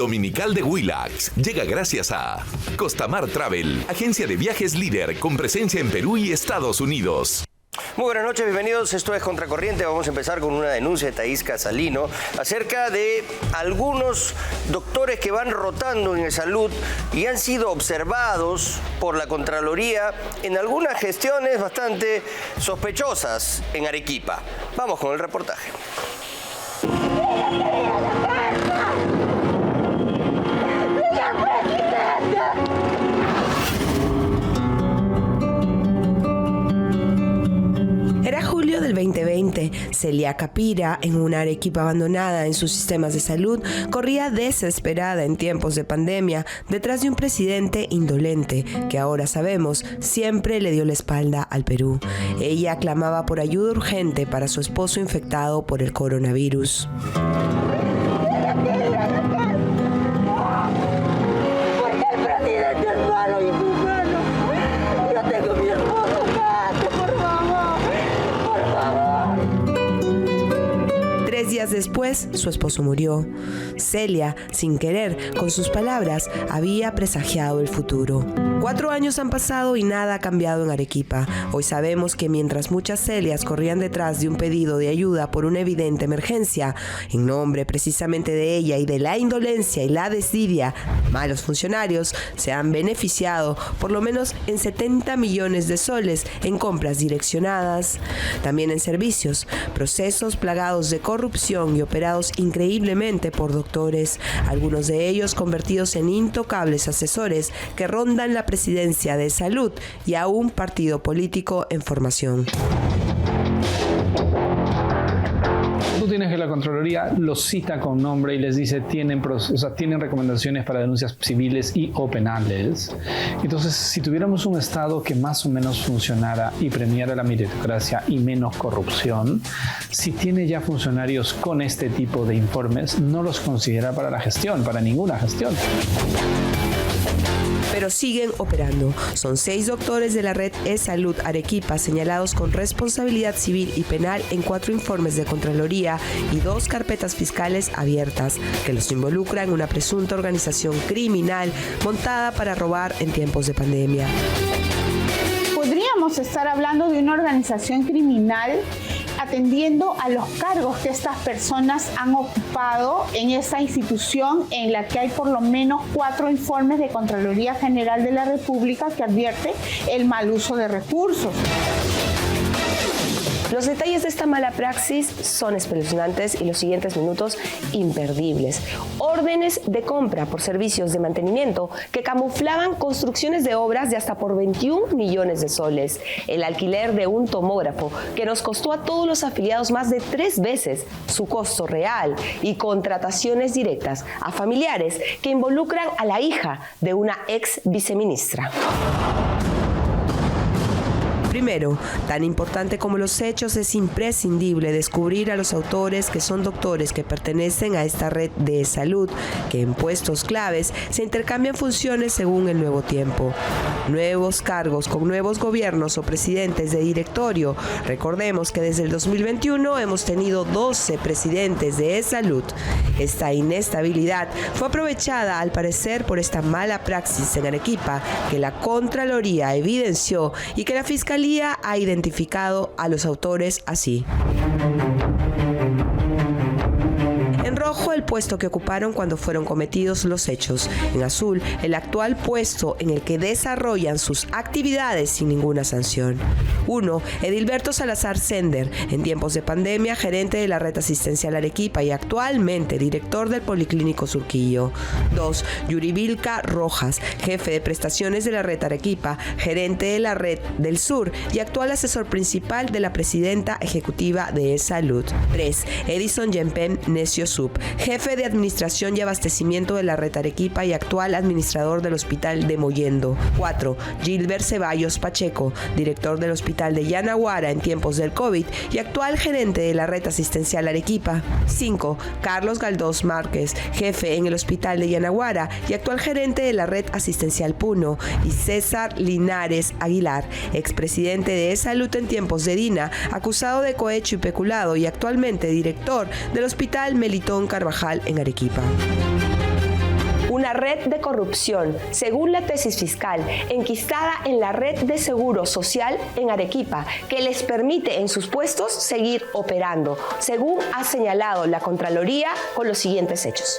Dominical de Willax llega gracias a Costamar Travel, agencia de viajes líder con presencia en Perú y Estados Unidos. Muy buenas noches, bienvenidos. Esto es Contracorriente. Vamos a empezar con una denuncia de Thaís Casalino acerca de algunos doctores que van rotando en el salud y han sido observados por la Contraloría en algunas gestiones bastante sospechosas en Arequipa. Vamos con el reportaje. Era julio del 2020. Celia Capira, en una Arequipa abandonada en sus sistemas de salud, corría desesperada en tiempos de pandemia detrás de un presidente indolente que ahora sabemos siempre le dio la espalda al Perú. Ella clamaba por ayuda urgente para su esposo infectado por el coronavirus. Días después, su esposo murió. Celia, sin querer, con sus palabras, había presagiado el futuro. 4 años han pasado y nada ha cambiado en Arequipa. Hoy sabemos que mientras muchas Celias corrían detrás de un pedido de ayuda por una evidente emergencia, en nombre precisamente de ella y de la indolencia y la desidia, malos funcionarios se han beneficiado por lo menos en 70 millones de soles en compras direccionadas, también en servicios, procesos plagados de corrupción y operados increíblemente por doctores, algunos de ellos convertidos en intocables asesores que rondan la presidencia de salud y a un partido político en formación. Tú tienes que la Contraloría los cita con nombre y les dice tienen recomendaciones para denuncias civiles y o penales. Entonces, si tuviéramos un Estado que más o menos funcionara y premiara la meritocracia y menos corrupción, si tiene ya funcionarios con este tipo de informes, no los considera para la gestión, para ninguna gestión. Pero siguen operando. Son 6 doctores de la red E-Salud Arequipa señalados con responsabilidad civil y penal en 4 informes de Contraloría y 2 carpetas fiscales abiertas que los involucran en una presunta organización criminal montada para robar en tiempos de pandemia. Podríamos estar hablando de una organización criminal atendiendo a los cargos que estas personas han ocupado en esa institución en la que hay por lo menos 4 informes de Contraloría General de la República que advierte el mal uso de recursos. Los detalles de esta mala praxis son espeluznantes y los siguientes minutos imperdibles. Órdenes de compra por servicios de mantenimiento que camuflaban construcciones de obras de hasta por 21 millones de soles. El alquiler de un tomógrafo que nos costó a todos los afiliados más de 3 veces su costo real y contrataciones directas a familiares que involucran a la hija de una ex viceministra. Primero, tan importante como los hechos, es imprescindible descubrir a los autores que son doctores que pertenecen a esta red de salud, que en puestos claves se intercambian funciones según el nuevo tiempo. Nuevos cargos con nuevos gobiernos o presidentes de directorio. Recordemos que desde el 2021 hemos tenido 12 presidentes de salud. Esta inestabilidad fue aprovechada al parecer por esta mala praxis en Arequipa que la Contraloría evidenció y que la Fiscalía ha identificado a los autores así. En rojo, el puesto que ocuparon cuando fueron cometidos los hechos. En azul, el actual puesto en el que desarrollan sus actividades sin ninguna sanción. 1. Edilberto Salazar Sender, en tiempos de pandemia, gerente de la red asistencial Arequipa y actualmente director del Policlínico Surquillo. 2. Yuribilca Rojas, jefe de prestaciones de la red Arequipa, gerente de la red del Sur y actual asesor principal de la presidenta ejecutiva de Salud. 3. Edison Yempen Necio Sub, jefe de administración y abastecimiento de la red Arequipa y actual administrador del Hospital de Mollendo. 4. Gilbert Ceballos Pacheco, director del Hospital de Yanaguara en tiempos del COVID y actual gerente de la red asistencial Arequipa. 5. Carlos Galdós Márquez, jefe en el Hospital de Yanaguara y actual gerente de la red asistencial Puno. Y César Linares Aguilar, expresidente de Salud en tiempos de Dina, acusado de cohecho y peculado y actualmente director del Hospital Melitón Carvajal en Arequipa. la red de corrupción, según la tesis fiscal, enquistada en la red de seguro social en Arequipa, que les permite en sus puestos seguir operando, según ha señalado la Contraloría con los siguientes hechos.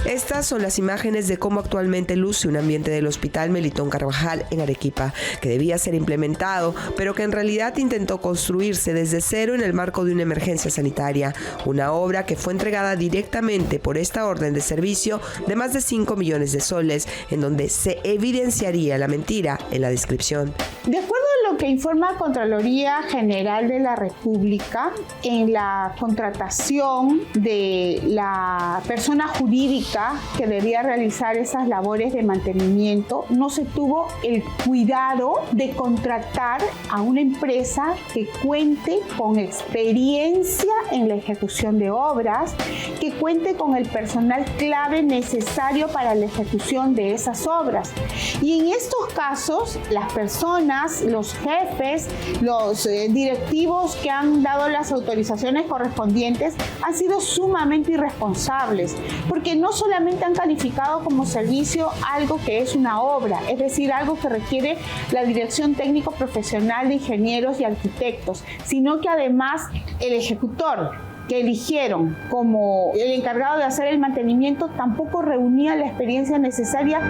Estas son las imágenes de cómo actualmente luce un ambiente del Hospital Melitón Carvajal en Arequipa, que debía ser implementado, pero que en realidad intentó construirse desde cero en el marco de una emergencia sanitaria, una obra que fue entregada directamente por esta orden de servicio de más de 5 millones de soles, en donde se evidenciaría la mentira en la descripción. De acuerdo a lo que informa Contraloría General de la República, en la contratación de la persona jurídica que debía realizar esas labores de mantenimiento, no se tuvo el cuidado de contratar a una empresa que cuente con experiencia en la ejecución de obras, que cuente con el personal clave necesario para la ejecución de esas obras. Y en estos casos, las personas, los jefes, los directivos que han dado las autorizaciones correspondientes han sido sumamente irresponsables, porque no solamente han calificado como servicio algo que es una obra, es decir, algo que requiere la dirección técnico profesional de ingenieros y arquitectos, sino que además el ejecutor que eligieron como el encargado de hacer el mantenimiento tampoco reunía la experiencia necesaria.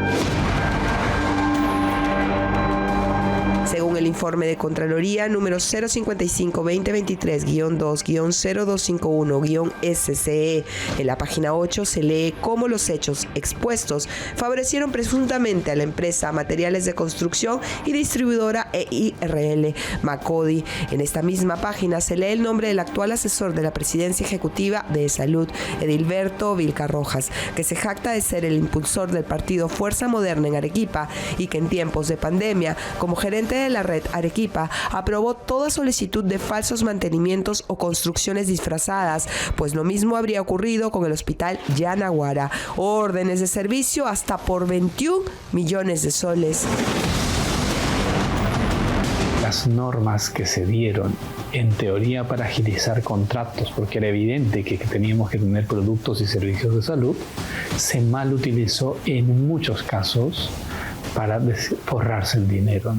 Según el informe de Contraloría número 055-2023-2-0251-SCE, en la página 8 se lee cómo los hechos expuestos favorecieron presuntamente a la empresa Materiales de Construcción y distribuidora EIRL Macodi. En esta misma página se lee el nombre del actual asesor de la Presidencia Ejecutiva de Salud, Edilberto Vilca Rojas, que se jacta de ser el impulsor del partido Fuerza Moderna en Arequipa y que en tiempos de pandemia, como gerente de la red Arequipa, aprobó toda solicitud de falsos mantenimientos o construcciones disfrazadas, pues lo mismo habría ocurrido con el Hospital Yanaguara. Órdenes de servicio hasta por 21 millones de soles. Las normas que se dieron en teoría para agilizar contratos, porque era evidente que teníamos que tener productos y servicios de salud, se mal utilizó en muchos casos para forrarse el dinero.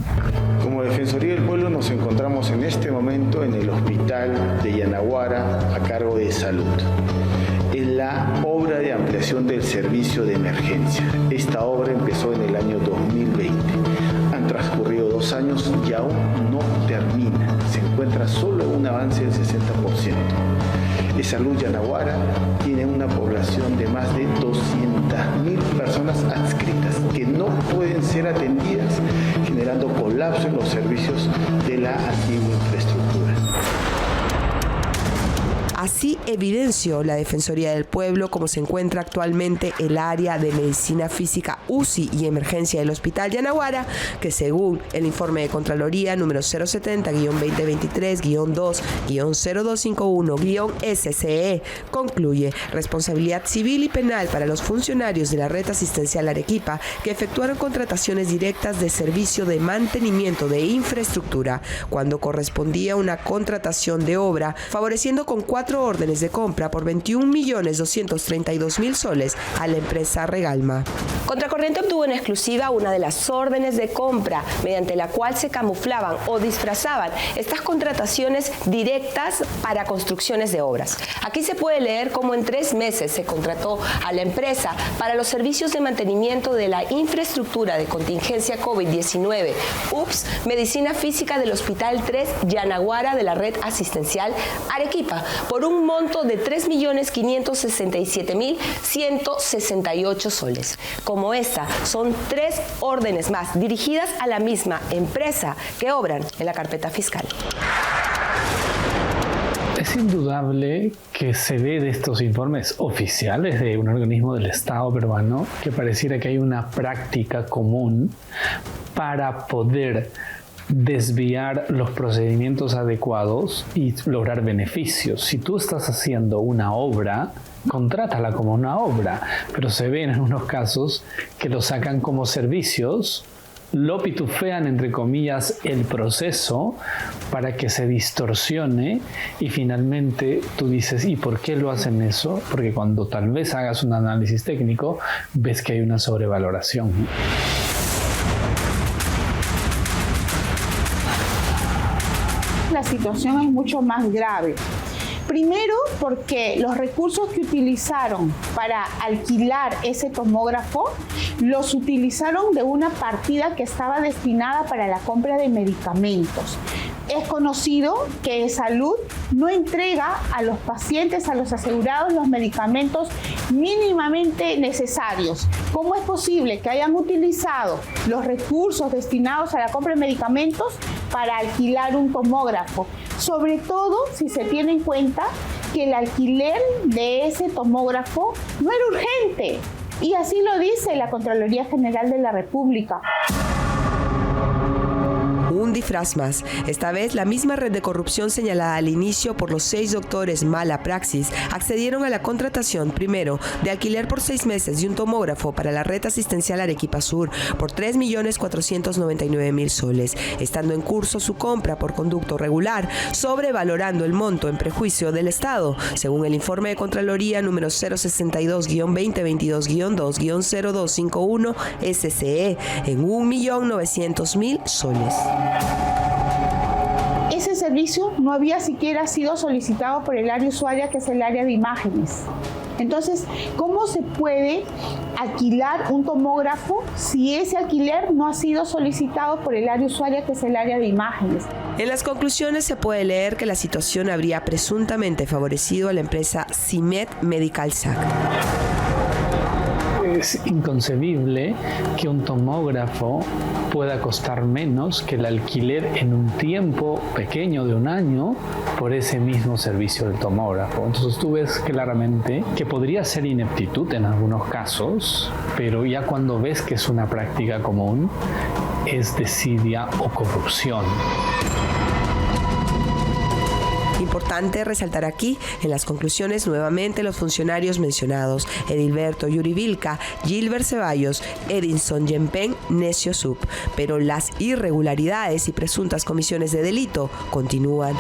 Como Defensoría del Pueblo nos encontramos en este momento en el Hospital de Yanaguara a cargo de Salud, en la obra de ampliación del servicio de emergencia. Esta obra empezó en el año 2020. Han transcurrido 2 años y aún no termina. Se encuentra solo un avance del 60%. Salud Yanaguara tiene una población de más de 200.000 personas adscritas que no pueden ser atendidas, generando colapso en los servicios de la antigua infraestructura. Así evidenció la Defensoría del Pueblo cómo se encuentra actualmente el área de medicina física UCI y emergencia del Hospital Yanaguara, que según el informe de Contraloría número 070-2023-2-0251-SCE concluye responsabilidad civil y penal para los funcionarios de la red asistencial Arequipa que efectuaron contrataciones directas de servicio de mantenimiento de infraestructura cuando correspondía una contratación de obra, favoreciendo con 4 órdenes de compra por 21.232.000 soles a la empresa Regalma. Contracorriente obtuvo en exclusiva una de las órdenes de compra mediante la cual se camuflaban o disfrazaban estas contrataciones directas para construcciones de obras. Aquí se puede leer cómo en 3 meses se contrató a la empresa para los servicios de mantenimiento de la infraestructura de contingencia COVID-19, UPS, Medicina Física del Hospital 3 Yanaguara de la Red Asistencial Arequipa, por un monto de 3.567.168 soles. Como esta, son 3 órdenes más dirigidas a la misma empresa que obran en la carpeta fiscal. Es indudable que se ve de estos informes oficiales de un organismo del Estado peruano que pareciera que hay una práctica común para poder desviar los procedimientos adecuados y lograr beneficios. Si tú estás haciendo una obra, contrátala como una obra, pero se ven en unos casos que lo sacan como servicios lo pitufean, entre comillas, el proceso para que se distorsione y finalmente tú dices, ¿y por qué lo hacen eso? Porque cuando tal vez hagas un análisis técnico, ves que hay una sobrevaloración. La situación es mucho más grave. Primero, porque los recursos que utilizaron para alquilar ese tomógrafo los utilizaron de una partida que estaba destinada para la compra de medicamentos. Es conocido que Salud no entrega a los pacientes, a los asegurados, los medicamentos mínimamente necesarios. ¿Cómo es posible que hayan utilizado los recursos destinados a la compra de medicamentos para alquilar un tomógrafo? Sobre todo si se tiene en cuenta que el alquiler de ese tomógrafo no era urgente. Y así lo dice la Contraloría General de la República. Un disfraz más. Esta vez, la misma red de corrupción señalada al inicio por los 6 doctores mala praxis accedieron a la contratación, primero, de alquiler por 6 meses de un tomógrafo para la red asistencial Arequipa Sur por 3.499.000 soles, estando en curso su compra por conducto regular, sobrevalorando el monto en prejuicio del Estado, según el informe de Contraloría número 062-2022-2-0251 SCE, en 1.900.000 soles. Ese servicio no había siquiera sido solicitado por el área usuaria, que es el área de imágenes. Entonces, ¿cómo se puede alquilar un tomógrafo si ese alquiler no ha sido solicitado por el área usuaria, que es el área de imágenes? En las conclusiones se puede leer que la situación habría presuntamente favorecido a la empresa CIMED Medical SAC. Es inconcebible que un tomógrafo pueda costar menos que el alquiler en un tiempo pequeño de 1 año por ese mismo servicio del tomógrafo. Entonces tú ves claramente que podría ser ineptitud en algunos casos, pero ya cuando ves que es una práctica común, es desidia o corrupción. Importante resaltar aquí, en las conclusiones, nuevamente los funcionarios mencionados: Edilberto Yuri Vilca, Gilbert Ceballos, Edinson Yempen, Necio Sub. Pero las irregularidades y presuntas comisiones de delito continúan.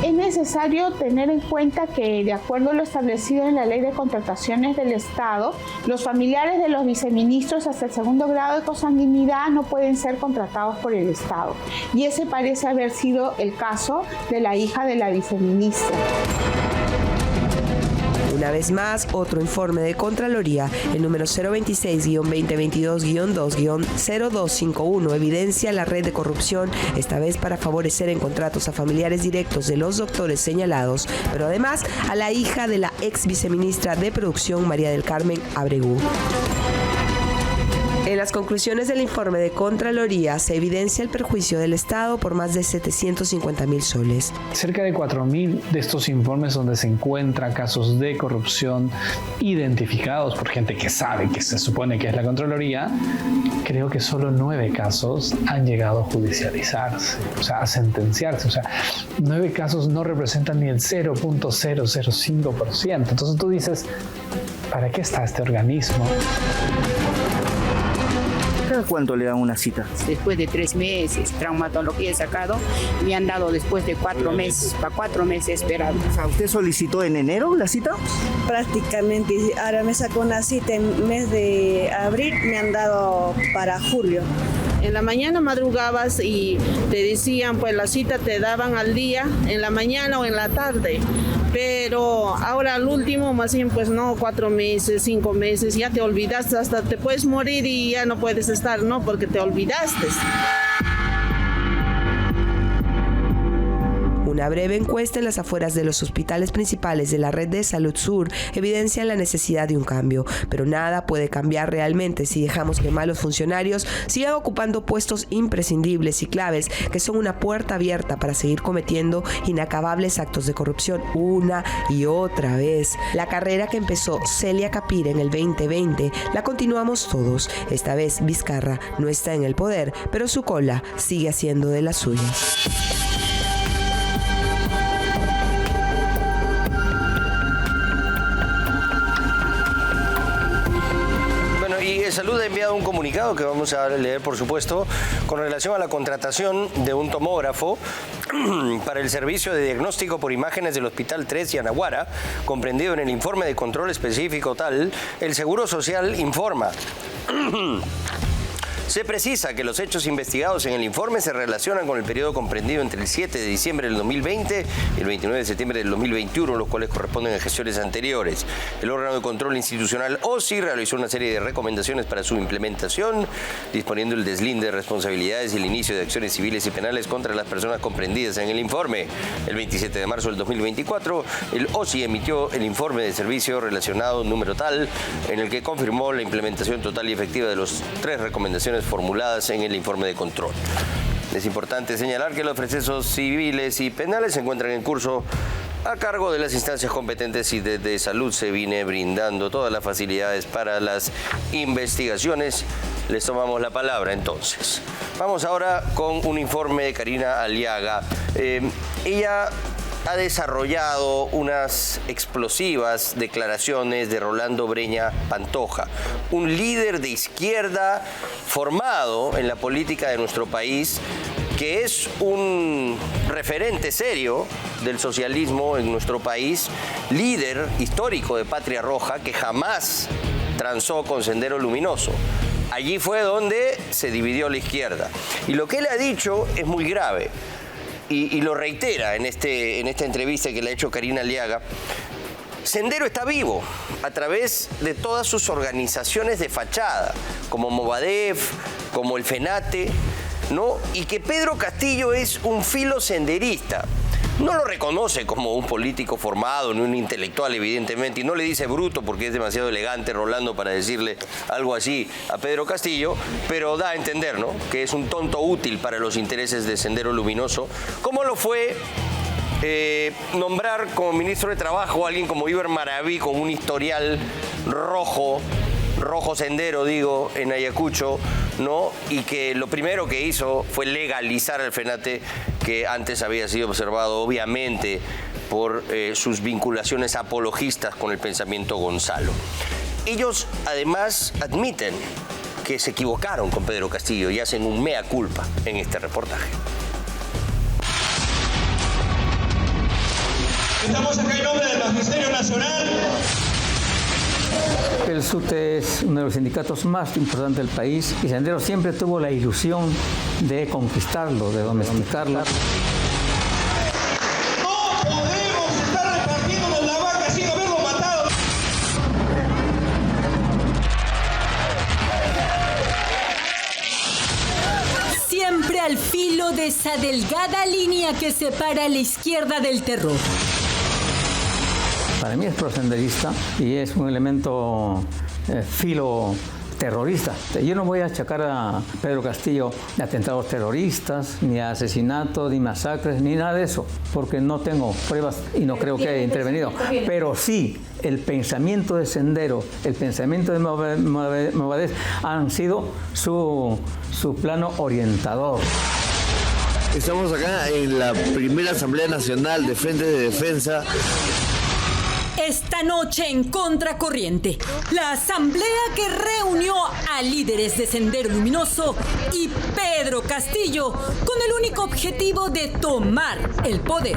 Es necesario tener en cuenta que, de acuerdo a lo establecido en la Ley de Contrataciones del Estado, los familiares de los viceministros hasta el 2º grado de consanguinidad no pueden ser contratados por el Estado. Y ese parece haber sido el caso de la hija de la viceministra. Una vez más, otro informe de Contraloría, el número 026-2022-2-0251, evidencia la red de corrupción, esta vez para favorecer en contratos a familiares directos de los doctores señalados, pero además a la hija de la ex viceministra de Producción, María del Carmen Abregú. En las conclusiones del informe de Contraloría se evidencia el perjuicio del Estado por más de 750.000 soles. Cerca de 4.000 de estos informes donde se encuentran casos de corrupción identificados por gente que sabe que se supone que es la Contraloría, creo que solo 9 casos han llegado a judicializarse, o sea, a sentenciarse. O sea, 9 casos no representan ni el 0.005%. Entonces tú dices, ¿para qué está este organismo? ¿Cada cuánto le dan una cita? Después de 3 meses, traumatología he sacado, me han dado después de 4 meses, para 4 meses esperando. O sea, ¿usted solicitó en enero la cita? Prácticamente, ahora me sacó una cita en mes de abril, me han dado para julio. En la mañana madrugabas y te decían, pues la cita te daban al día, en la mañana o en la tarde. Pero ahora al último, más bien, pues no, 4 meses, 5 meses, ya te olvidaste, hasta te puedes morir y ya no puedes estar, ¿no? Porque te olvidaste. Una breve encuesta en las afueras de los hospitales principales de la red de Salud Sur evidencia la necesidad de un cambio, pero nada puede cambiar realmente si dejamos que malos funcionarios sigan ocupando puestos imprescindibles y claves que son una puerta abierta para seguir cometiendo inacabables actos de corrupción una y otra vez. La carrera que empezó Celia Capira en el 2020 la continuamos todos. Esta vez Vizcarra no está en el poder, pero su cola sigue haciendo de las suyas. Salud ha enviado un comunicado que vamos a leer, por supuesto, con relación a la contratación de un tomógrafo para el servicio de diagnóstico por imágenes del Hospital 3 Yanaguara, comprendido en el informe de control específico tal. El Seguro Social informa. Se precisa que los hechos investigados en el informe se relacionan con el periodo comprendido entre el 7 de diciembre del 2020 y el 29 de septiembre del 2021, los cuales corresponden a gestiones anteriores. El órgano de control institucional OSI realizó una serie de recomendaciones para su implementación, disponiendo el deslinde de responsabilidades y el inicio de acciones civiles y penales contra las personas comprendidas en el informe. El 27 de marzo del 2024, el OSI emitió el informe de servicio relacionado número tal, en el que confirmó la implementación total y efectiva de las 3 recomendaciones formuladas en el informe de control. Es importante señalar que los procesos civiles y penales se encuentran en curso a cargo de las instancias competentes y desde Salud se viene brindando todas las facilidades para las investigaciones. Les tomamos la palabra entonces. Vamos ahora con un informe de Karina Aliaga. Ella ha desarrollado unas explosivas declaraciones de Rolando Breña Pantoja, un líder de izquierda formado en la política de nuestro país, que es un referente serio del socialismo en nuestro país, líder histórico de Patria Roja, que jamás transó con Sendero Luminoso. Allí fue donde se dividió la izquierda. Y lo que él ha dicho es muy grave. Y lo reitera en esta entrevista que le ha hecho Karina Aliaga. Sendero está vivo a través de todas sus organizaciones de fachada, como Movadef, como el FENATE, ¿no? Y que Pedro Castillo es un filosenderista. No lo reconoce como un político formado, ni un intelectual, evidentemente, y no le dice bruto porque es demasiado elegante Rolando para decirle algo así a Pedro Castillo, pero da a entender, ¿no?, que es un tonto útil para los intereses de Sendero Luminoso, como lo fue nombrar como ministro de Trabajo a alguien como Iber Maraví, con un historial rojo Sendero, digo, en Ayacucho, ¿no? Y que lo primero que hizo fue legalizar al FENATE, que antes había sido observado obviamente por sus vinculaciones apologistas con el pensamiento Gonzalo. Ellos además admiten que se equivocaron con Pedro Castillo y hacen un mea culpa en este reportaje. Estamos acá en nombre del Magisterio Nacional. El SUTE es uno de los sindicatos más importantes del país y Sendero siempre tuvo la ilusión de conquistarlo, de domesticarlo. No podemos estar repartiéndonos la vaca sin haberlo matado. Siempre al filo de esa delgada línea que separa a la izquierda del terror. Para mí es prosenderista y es un elemento filo terrorista. Yo no voy a achacar a Pedro Castillo de atentados terroristas, ni a asesinatos, ni masacres, ni nada de eso, porque no tengo pruebas y no creo que haya intervenido. Pero sí, el pensamiento de Sendero, el pensamiento de Movadef han sido su plano orientador. Estamos acá en la primera Asamblea Nacional de Frente de Defensa. Esta noche en Contracorriente, la asamblea que reunió a líderes de Sendero Luminoso y Pedro Castillo con el único objetivo de tomar el poder.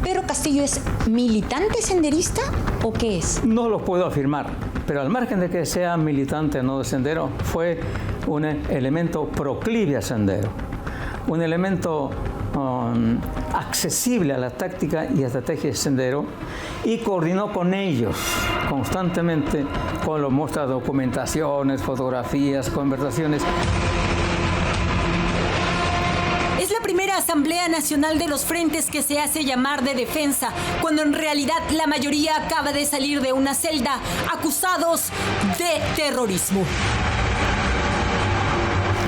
¿Pedro Castillo es militante senderista o qué es? No lo puedo afirmar, pero al margen de que sea militante o no de Sendero, fue un elemento proclive a Sendero, un elemento accesible a la táctica y estrategia de Sendero y coordinó con ellos constantemente, con lo muestra documentaciones, fotografías, conversaciones. Es la primera Asamblea Nacional de los Frentes que se hace llamar de defensa, cuando en realidad la mayoría acaba de salir de una celda acusados de terrorismo.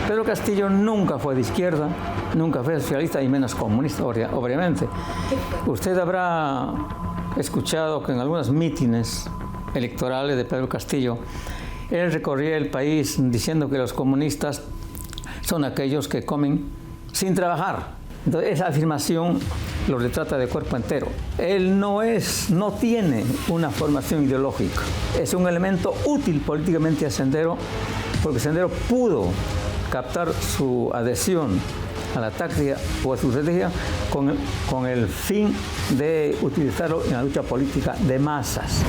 Pedro Castillo nunca fue de izquierda, nunca fue socialista y menos comunista, obviamente. Usted habrá escuchado que en algunos mítines electorales de Pedro Castillo, él recorría el país diciendo que los comunistas son aquellos que comen sin trabajar. Entonces, esa afirmación lo retrata de cuerpo entero. Él no tiene una formación ideológica. Es un elemento útil políticamente a Sendero, porque Sendero pudo captar su adhesión a la táctica o a su estrategia con el fin de utilizarlo en la lucha política de masas.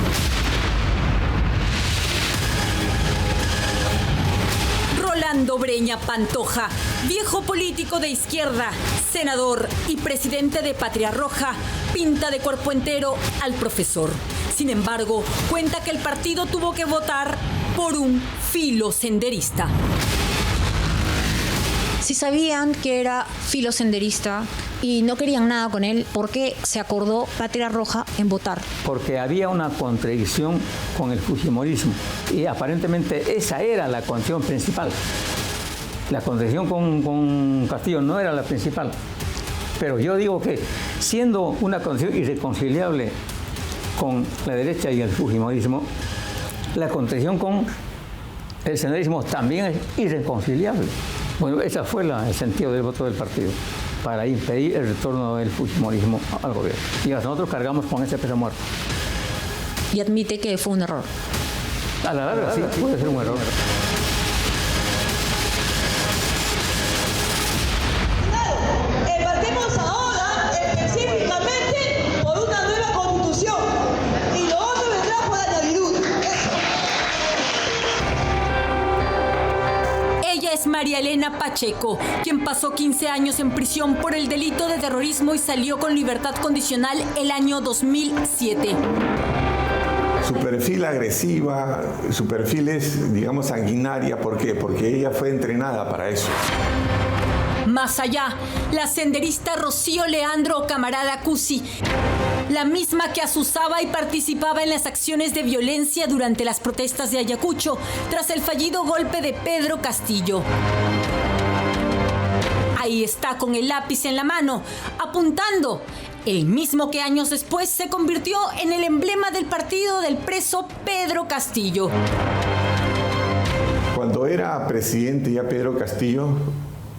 Rolando Breña Pantoja, viejo político de izquierda, senador y presidente de Patria Roja, pinta de cuerpo entero al profesor. Sin embargo, cuenta que el partido tuvo que votar por un filosenderista. Si sabían que era filosenderista y no querían nada con él, ¿por qué se acordó Patria Roja en votar? Porque había una contradicción con el fujimorismo y aparentemente esa era la condición principal. La contradicción con Castillo no era la principal, pero yo digo que siendo una condición irreconciliable con la derecha y el fujimorismo, la contradicción con el senderismo también es irreconciliable. Bueno, ese fue el sentido del voto del partido, para impedir el retorno del fujimorismo al gobierno. Y nosotros cargamos con ese peso muerto. Y admite que fue un error. A la larga, sí, puede ser un error. Embarquemos ahora específicamente por una nueva constitución y lo otro vendrá por añadidura. Ella es María Elena Pacheco, quien pasó 15 años en prisión por el delito de terrorismo y salió con libertad condicional el año 2007. Su perfil agresiva, su perfil es, digamos, sanguinaria. ¿Por qué? Porque ella fue entrenada para eso. Más allá, la senderista Rocío Leandro Camarada Cusi, la misma que asusaba y participaba en las acciones de violencia durante las protestas de Ayacucho tras el fallido golpe de Pedro Castillo. Ahí está con el lápiz en la mano, apuntando, el mismo que años después se convirtió en el emblema del partido del preso Pedro Castillo. Cuando era presidente ya Pedro Castillo,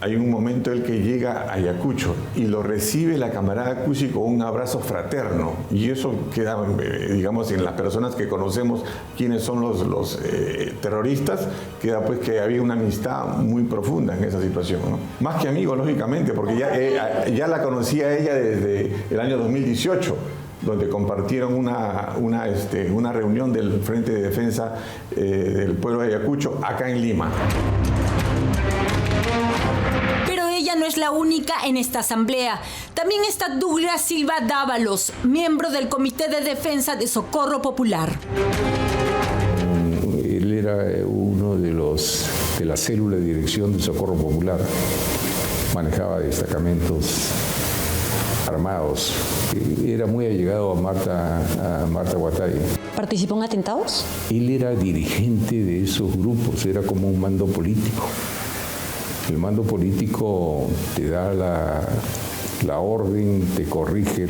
hay un momento en el que llega a Ayacucho y lo recibe la camarada Cusi con un abrazo fraterno. Y eso queda, digamos, en las personas que conocemos quiénes son los terroristas, queda pues que había una amistad muy profunda en esa situación, ¿no? Más que amigo, lógicamente, porque ya la conocía ella desde el año 2018. Donde compartieron una reunión del Frente de Defensa del Pueblo de Ayacucho acá en Lima. Pero ella no es la única en esta asamblea. También está Douglas Silva Dávalos, miembro del Comité de Defensa de Socorro Popular. Él era uno de la célula de dirección de Socorro Popular. Manejaba destacamentos armados. Era muy allegado a Marta Guatay. ¿Participó en atentados? Él era dirigente de esos grupos, era como un mando político. El mando político te da la orden, te corrige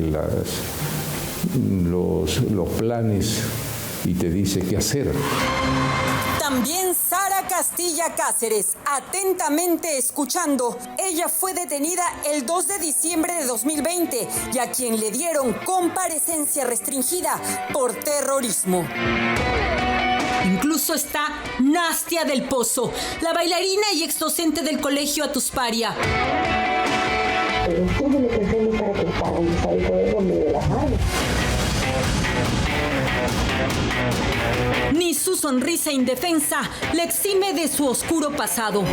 los planes y te dice qué hacer. También Sara Castilla Cáceres, atentamente escuchando. Ella fue detenida el 2 de diciembre de 2020 y a quien le dieron comparecencia restringida por terrorismo. Incluso está Nastia del Pozo, la bailarina y exdocente del colegio Atusparia. Ni su sonrisa indefensa le exime de su oscuro pasado.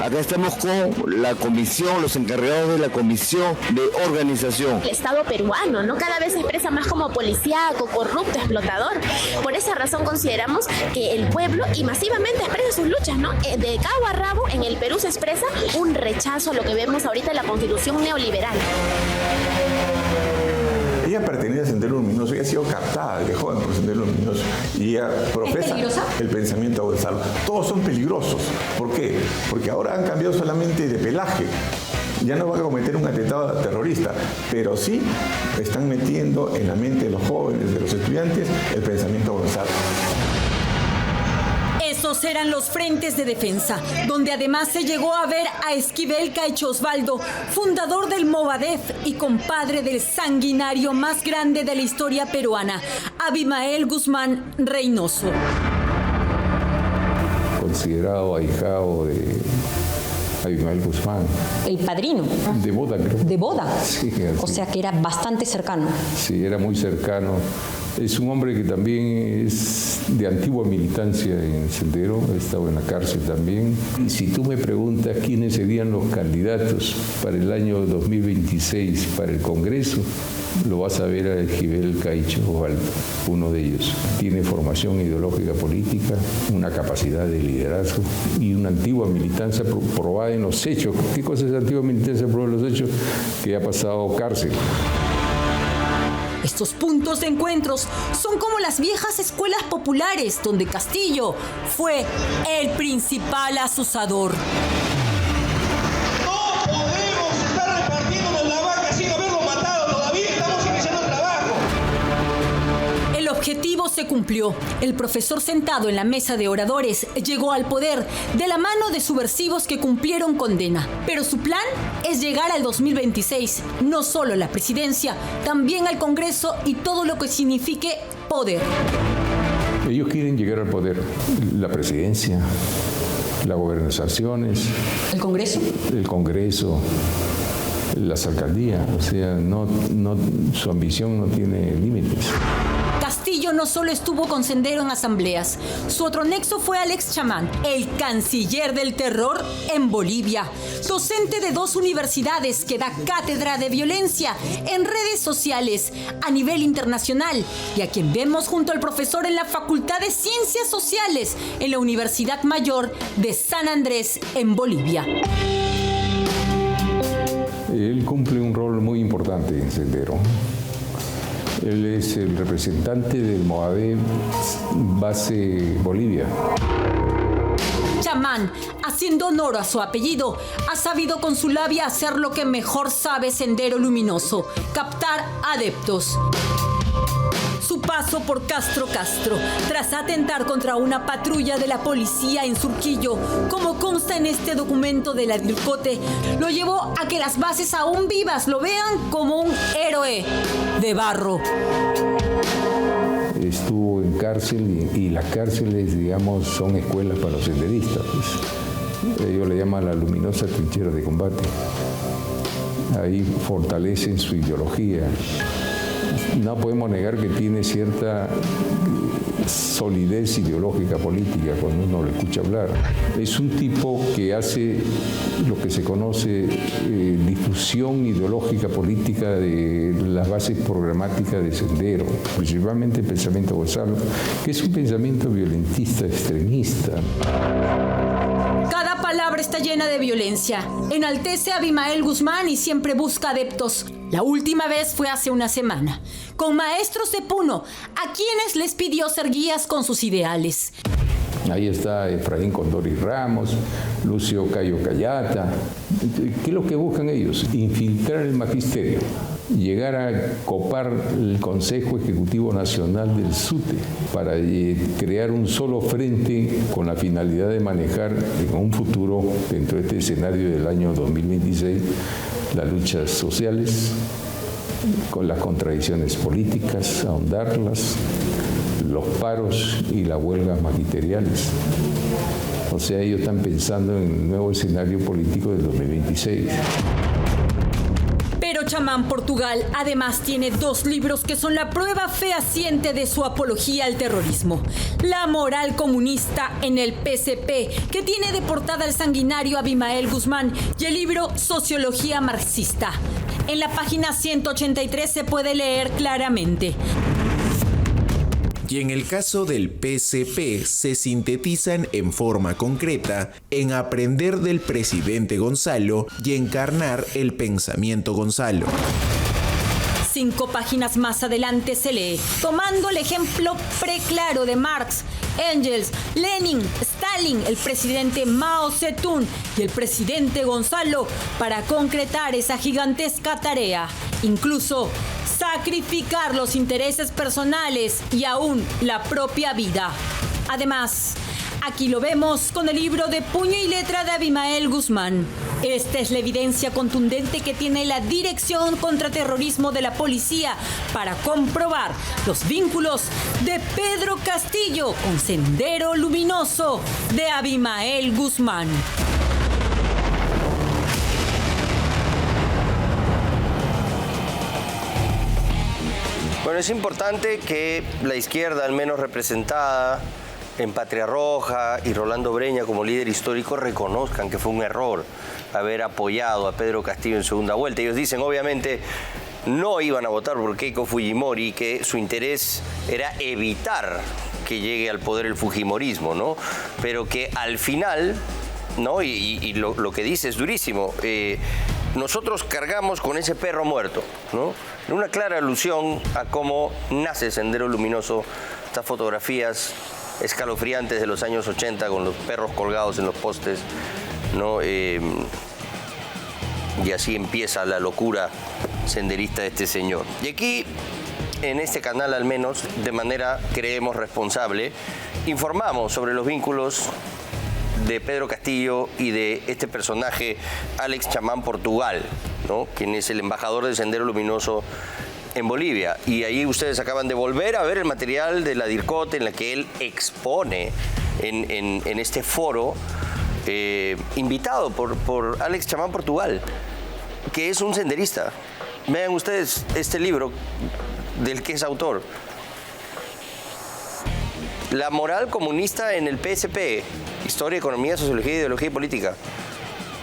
Acá estamos con la comisión, los encargados de la comisión de organización. El Estado peruano, ¿no? Cada vez se expresa más como policíaco, corrupto, explotador. Por esa razón consideramos que el pueblo y masivamente expresa sus luchas, ¿no? De cabo a rabo en el Perú se expresa un rechazo a lo que vemos ahorita en la constitución neoliberal. Ella pertenece a Sendero Luminoso y ha sido captada de joven por Sendero Luminoso y ella profesa el pensamiento de Gonzalo. Todos son peligrosos. ¿Por qué? Porque ahora han cambiado solamente de pelaje. Ya no van a cometer un atentado terrorista, pero sí están metiendo en la mente de los jóvenes, de los estudiantes, el pensamiento de Gonzalo. Es Esos eran los frentes de defensa, donde además se llegó a ver a Esquivel Caicho Osvaldo, fundador del Movadef y compadre del sanguinario más grande de la historia peruana, Abimael Guzmán Reynoso. Considerado ahijado de Abimael Guzmán. El padrino. De boda, creo. De boda. Sí, o sea que era bastante cercano. Sí, era muy cercano. Es un hombre que también es de antigua militancia en Sendero, ha estado en la cárcel también. Y si tú me preguntas quiénes serían los candidatos para el año 2026 para el Congreso, lo vas a ver a Esquivel Caicho Osvaldo, uno de ellos. Tiene formación ideológica política, una capacidad de liderazgo y una antigua militancia probada en los hechos. ¿Qué cosa es antigua militancia probada en los hechos? Que ha pasado cárcel. Estos puntos de encuentros son como las viejas escuelas populares, donde Castillo fue el principal asusador. No podemos estar repartiéndonos la vaca sin haberlo matado todavía. Estamos iniciando el trabajo. El objetivo se cumplió. El profesor sentado en la mesa de oradores llegó al poder de la mano de subversivos que cumplieron condena. Pero su plan es llegar al 2026, no solo a la presidencia, también al Congreso y todo lo que signifique poder. Ellos quieren llegar al poder, la presidencia, las gobernaciones. ¿El Congreso? El Congreso, las alcaldías, o sea, su ambición no tiene límites. Castillo no solo estuvo con Sendero en asambleas, su otro nexo fue Alex Chamán, el canciller del terror en Bolivia, docente de 2 universidades que da cátedra de violencia en redes sociales a nivel internacional y a quien vemos junto al profesor en la Facultad de Ciencias Sociales en la Universidad Mayor de San Andrés en Bolivia. Él cumple un rol muy importante en Sendero. Él es el representante del Movadef base Bolivia. Chamán, haciendo honor a su apellido, ha sabido con su labia hacer lo que mejor sabe Sendero Luminoso, captar adeptos. Su paso por Castro, tras atentar contra una patrulla de la policía en Surquillo, como consta en este documento de la DIRCOTE, lo llevó a que las bases aún vivas lo vean como un héroe de barro. Estuvo en cárcel y las cárceles, digamos, son escuelas para los senderistas. Pues. Ellos le llaman la luminosa trinchera de combate. Ahí fortalecen su ideología. No podemos negar que tiene cierta solidez ideológica política cuando uno lo escucha hablar. Es un tipo que hace lo que se conoce difusión ideológica política de las bases programáticas de Sendero, principalmente el pensamiento Gonzalo, que es un pensamiento violentista, extremista. Cada palabra está llena de violencia. Enaltece a Abimael Guzmán y siempre busca adeptos. La última vez fue hace una semana, con maestros de Puno, a quienes les pidió ser guías con sus ideales. Ahí está Efraín Condori Ramos, Lucio Cayo Cayata. ¿Qué es lo que buscan ellos? Infiltrar el magisterio, llegar a copar el Consejo Ejecutivo Nacional del SUTE para crear un solo frente con la finalidad de manejar en un futuro, dentro de este escenario del año 2026, las luchas sociales, con las contradicciones políticas, ahondarlas, los paros y las huelgas magisteriales. O sea, ellos están pensando en el nuevo escenario político del 2026. Pero Chamán Portugal además tiene 2 libros que son la prueba fehaciente de su apología al terrorismo. La moral comunista en el PCP, que tiene de portada al sanguinario Abimael Guzmán, y el libro Sociología Marxista. En la página 183 se puede leer claramente: y en el caso del PCP se sintetizan en forma concreta en aprender del presidente Gonzalo y encarnar el pensamiento Gonzalo. 5 páginas más adelante se lee, tomando el ejemplo preclaro de Marx, Engels, Lenin, Stalin, el presidente Mao Zedong y el presidente Gonzalo para concretar esa gigantesca tarea. Incluso sacrificar los intereses personales y aún la propia vida. Además, Aquí lo vemos con el libro de puño y letra de Abimael Guzmán. Esta es la evidencia contundente que tiene la Dirección contra Terrorismo de la Policía para comprobar los vínculos de Pedro Castillo con Sendero Luminoso de Abimael Guzmán. Bueno, es importante que la izquierda, al menos representada en Patria Roja y Rolando Breña como líder histórico, reconozcan que fue un error haber apoyado a Pedro Castillo en segunda vuelta. Ellos dicen, obviamente, no iban a votar por Keiko Fujimori, que su interés era evitar que llegue al poder el fujimorismo, ¿no? Pero que al final, ¿no? Y lo que dice es durísimo. Nosotros cargamos con ese perro muerto, ¿no? En una clara alusión a cómo nace Sendero Luminoso, estas fotografías escalofriantes de los años 80 con los perros colgados en los postes, ¿no? Y así empieza la locura senderista de este señor. Y aquí, en este canal al menos, de manera creemos responsable, informamos sobre los vínculos de Pedro Castillo y de este personaje Alex Chamán Portugal, ¿no? Quien es el embajador de Sendero Luminoso en Bolivia. Y ahí ustedes acaban de volver a ver el material de la DIRCOT en la que él expone en este foro, invitado por Alex Chamán Portugal, que es un senderista. Vean ustedes este libro del que es autor. La moral comunista en el PSP, Historia, Economía, Sociología, Ideología y Política.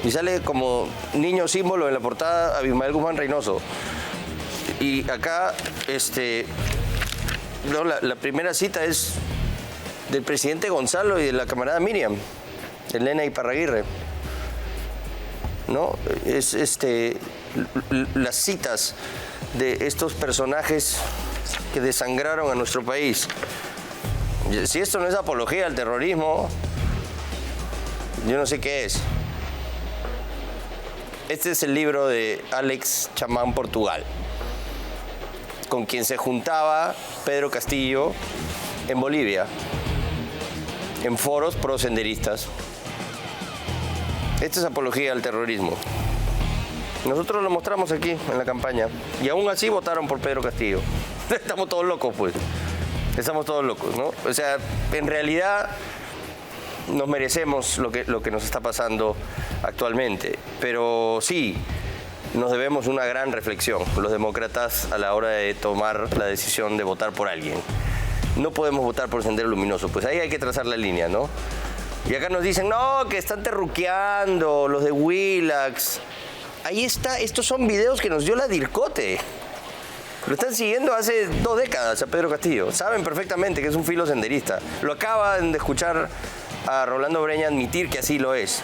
Y sale como niño símbolo en la portada Abimael Guzmán Reynoso. Y acá, la primera cita es del presidente Gonzalo y de la camarada Miriam, Elena Iparraguirre, ¿no? Es las citas de estos personajes que desangraron a nuestro país. Si esto no es apología al terrorismo, yo no sé qué es. Este es el libro de Alex Chamán Portugal, con quien se juntaba Pedro Castillo en Bolivia, en foros prosenderistas. Esto es apología al terrorismo. Nosotros lo mostramos aquí en la campaña y aún así votaron por Pedro Castillo. Estamos todos locos, pues. Estamos todos locos, ¿no? O sea, en realidad nos merecemos lo que nos está pasando actualmente. Pero sí, nos debemos una gran reflexión, los demócratas, a la hora de tomar la decisión de votar por alguien. No podemos votar por Sendero Luminoso, pues ahí hay que trazar la línea, ¿no? Y acá nos dicen, no, que están terruqueando, los de Willax. Ahí está, estos son videos que nos dio la DIRCOTE. Lo están siguiendo hace 2 décadas a Pedro Castillo. Saben perfectamente que es un filo senderista. Lo acaban de escuchar a Rolando Breña admitir que así lo es.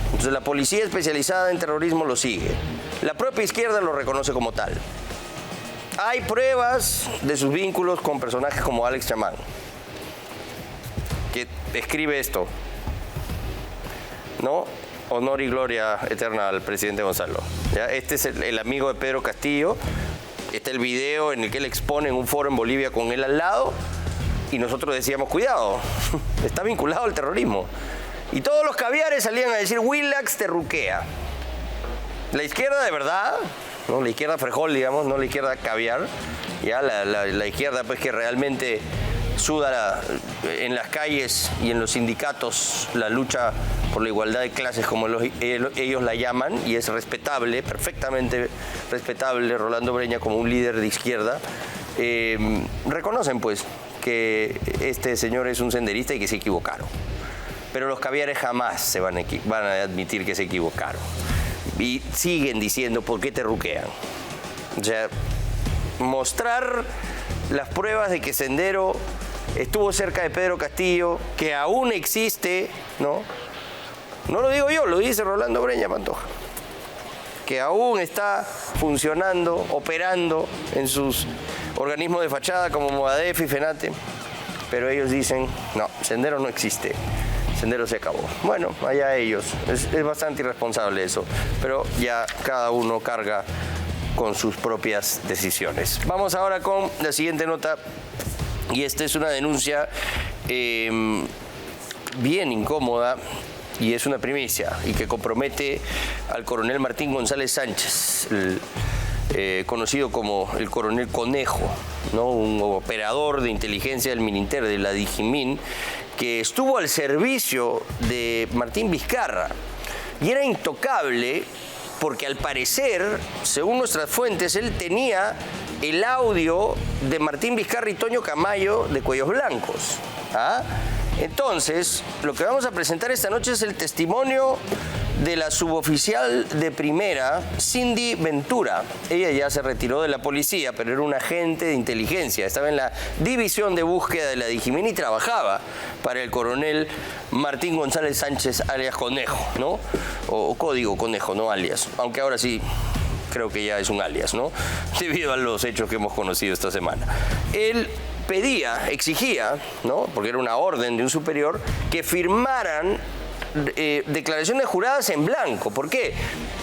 Entonces la policía especializada en terrorismo lo sigue. La propia izquierda lo reconoce como tal. Hay pruebas de sus vínculos con personajes como Alex Chamán, que escribe esto, ¿no? Honor y gloria eterna al presidente Gonzalo. ¿Ya? Este es el amigo de Pedro Castillo. Está el video en el que él expone en un foro en Bolivia con él al lado. Y nosotros decíamos, cuidado, está vinculado al terrorismo. Y todos los caviares salían a decir, Willax terruquea. La izquierda de verdad, ¿no? La izquierda frejol, digamos, no la izquierda caviar. Ya la izquierda pues que realmente suda en las calles y en los sindicatos la lucha por la igualdad de clases, como ellos la llaman, y es respetable, perfectamente respetable Rolando Breña como un líder de izquierda. Reconocen pues que este señor es un senderista y que se equivocaron. Pero los caviares jamás van a admitir que se equivocaron. Y siguen diciendo, ¿por qué terruquean? O sea, mostrar las pruebas de que Sendero estuvo cerca de Pedro Castillo, que aún existe, ¿no? No lo digo yo, lo dice Rolando Breña Pantoja, que aún está funcionando, operando en sus organismos de fachada como Movadef y FENATE, pero ellos dicen, no, Sendero no existe, Sendero se acabó. Bueno, allá ellos, es bastante irresponsable eso, pero ya cada uno carga con sus propias decisiones. Vamos ahora con la siguiente nota, y esta es una denuncia bien incómoda y es una primicia y que compromete al coronel Martín González Sánchez, conocido como el coronel Conejo, ¿no? Un operador de inteligencia del Mininter, de la Digimin, que estuvo al servicio de Martín Vizcarra y era intocable porque al parecer, según nuestras fuentes, él tenía el audio de Martín Vizcarra y Toño Camayo de Cuellos Blancos. ¿Ah? Entonces, lo que vamos a presentar esta noche es el testimonio de la suboficial de primera, Cindy Ventura. Ella ya se retiró de la policía, pero era un agente de inteligencia. Estaba en la división de búsqueda de la Digimin y trabajaba para el coronel Martín González Sánchez, alias Conejo, ¿no? O código Conejo, no alias. Aunque ahora sí creo que ya es un alias, ¿no? Debido a los hechos que hemos conocido esta semana. Él exigía, ¿no? Porque era una orden de un superior, que firmaran declaraciones juradas en blanco. ¿Por qué?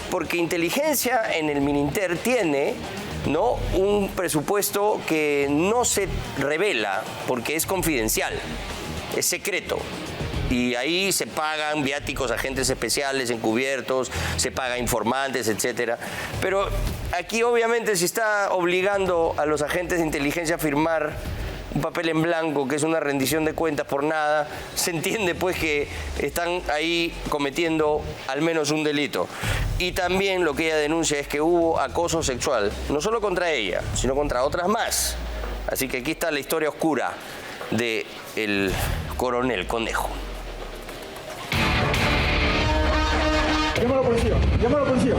Porque inteligencia en el Mininter tiene, ¿no?, un presupuesto que no se revela porque es confidencial, es secreto. Y ahí se pagan viáticos, agentes especiales, encubiertos, se paga informantes, etcétera. Pero aquí obviamente se está obligando a los agentes de inteligencia a firmar un papel en blanco, que es una rendición de cuentas por nada. Se entiende pues que están ahí cometiendo al menos un delito. Y también lo que ella denuncia es que hubo acoso sexual, no solo contra ella, sino contra otras más. Así que aquí está la historia oscura del coronel Conejo. Llama a la policía, llama a la policía.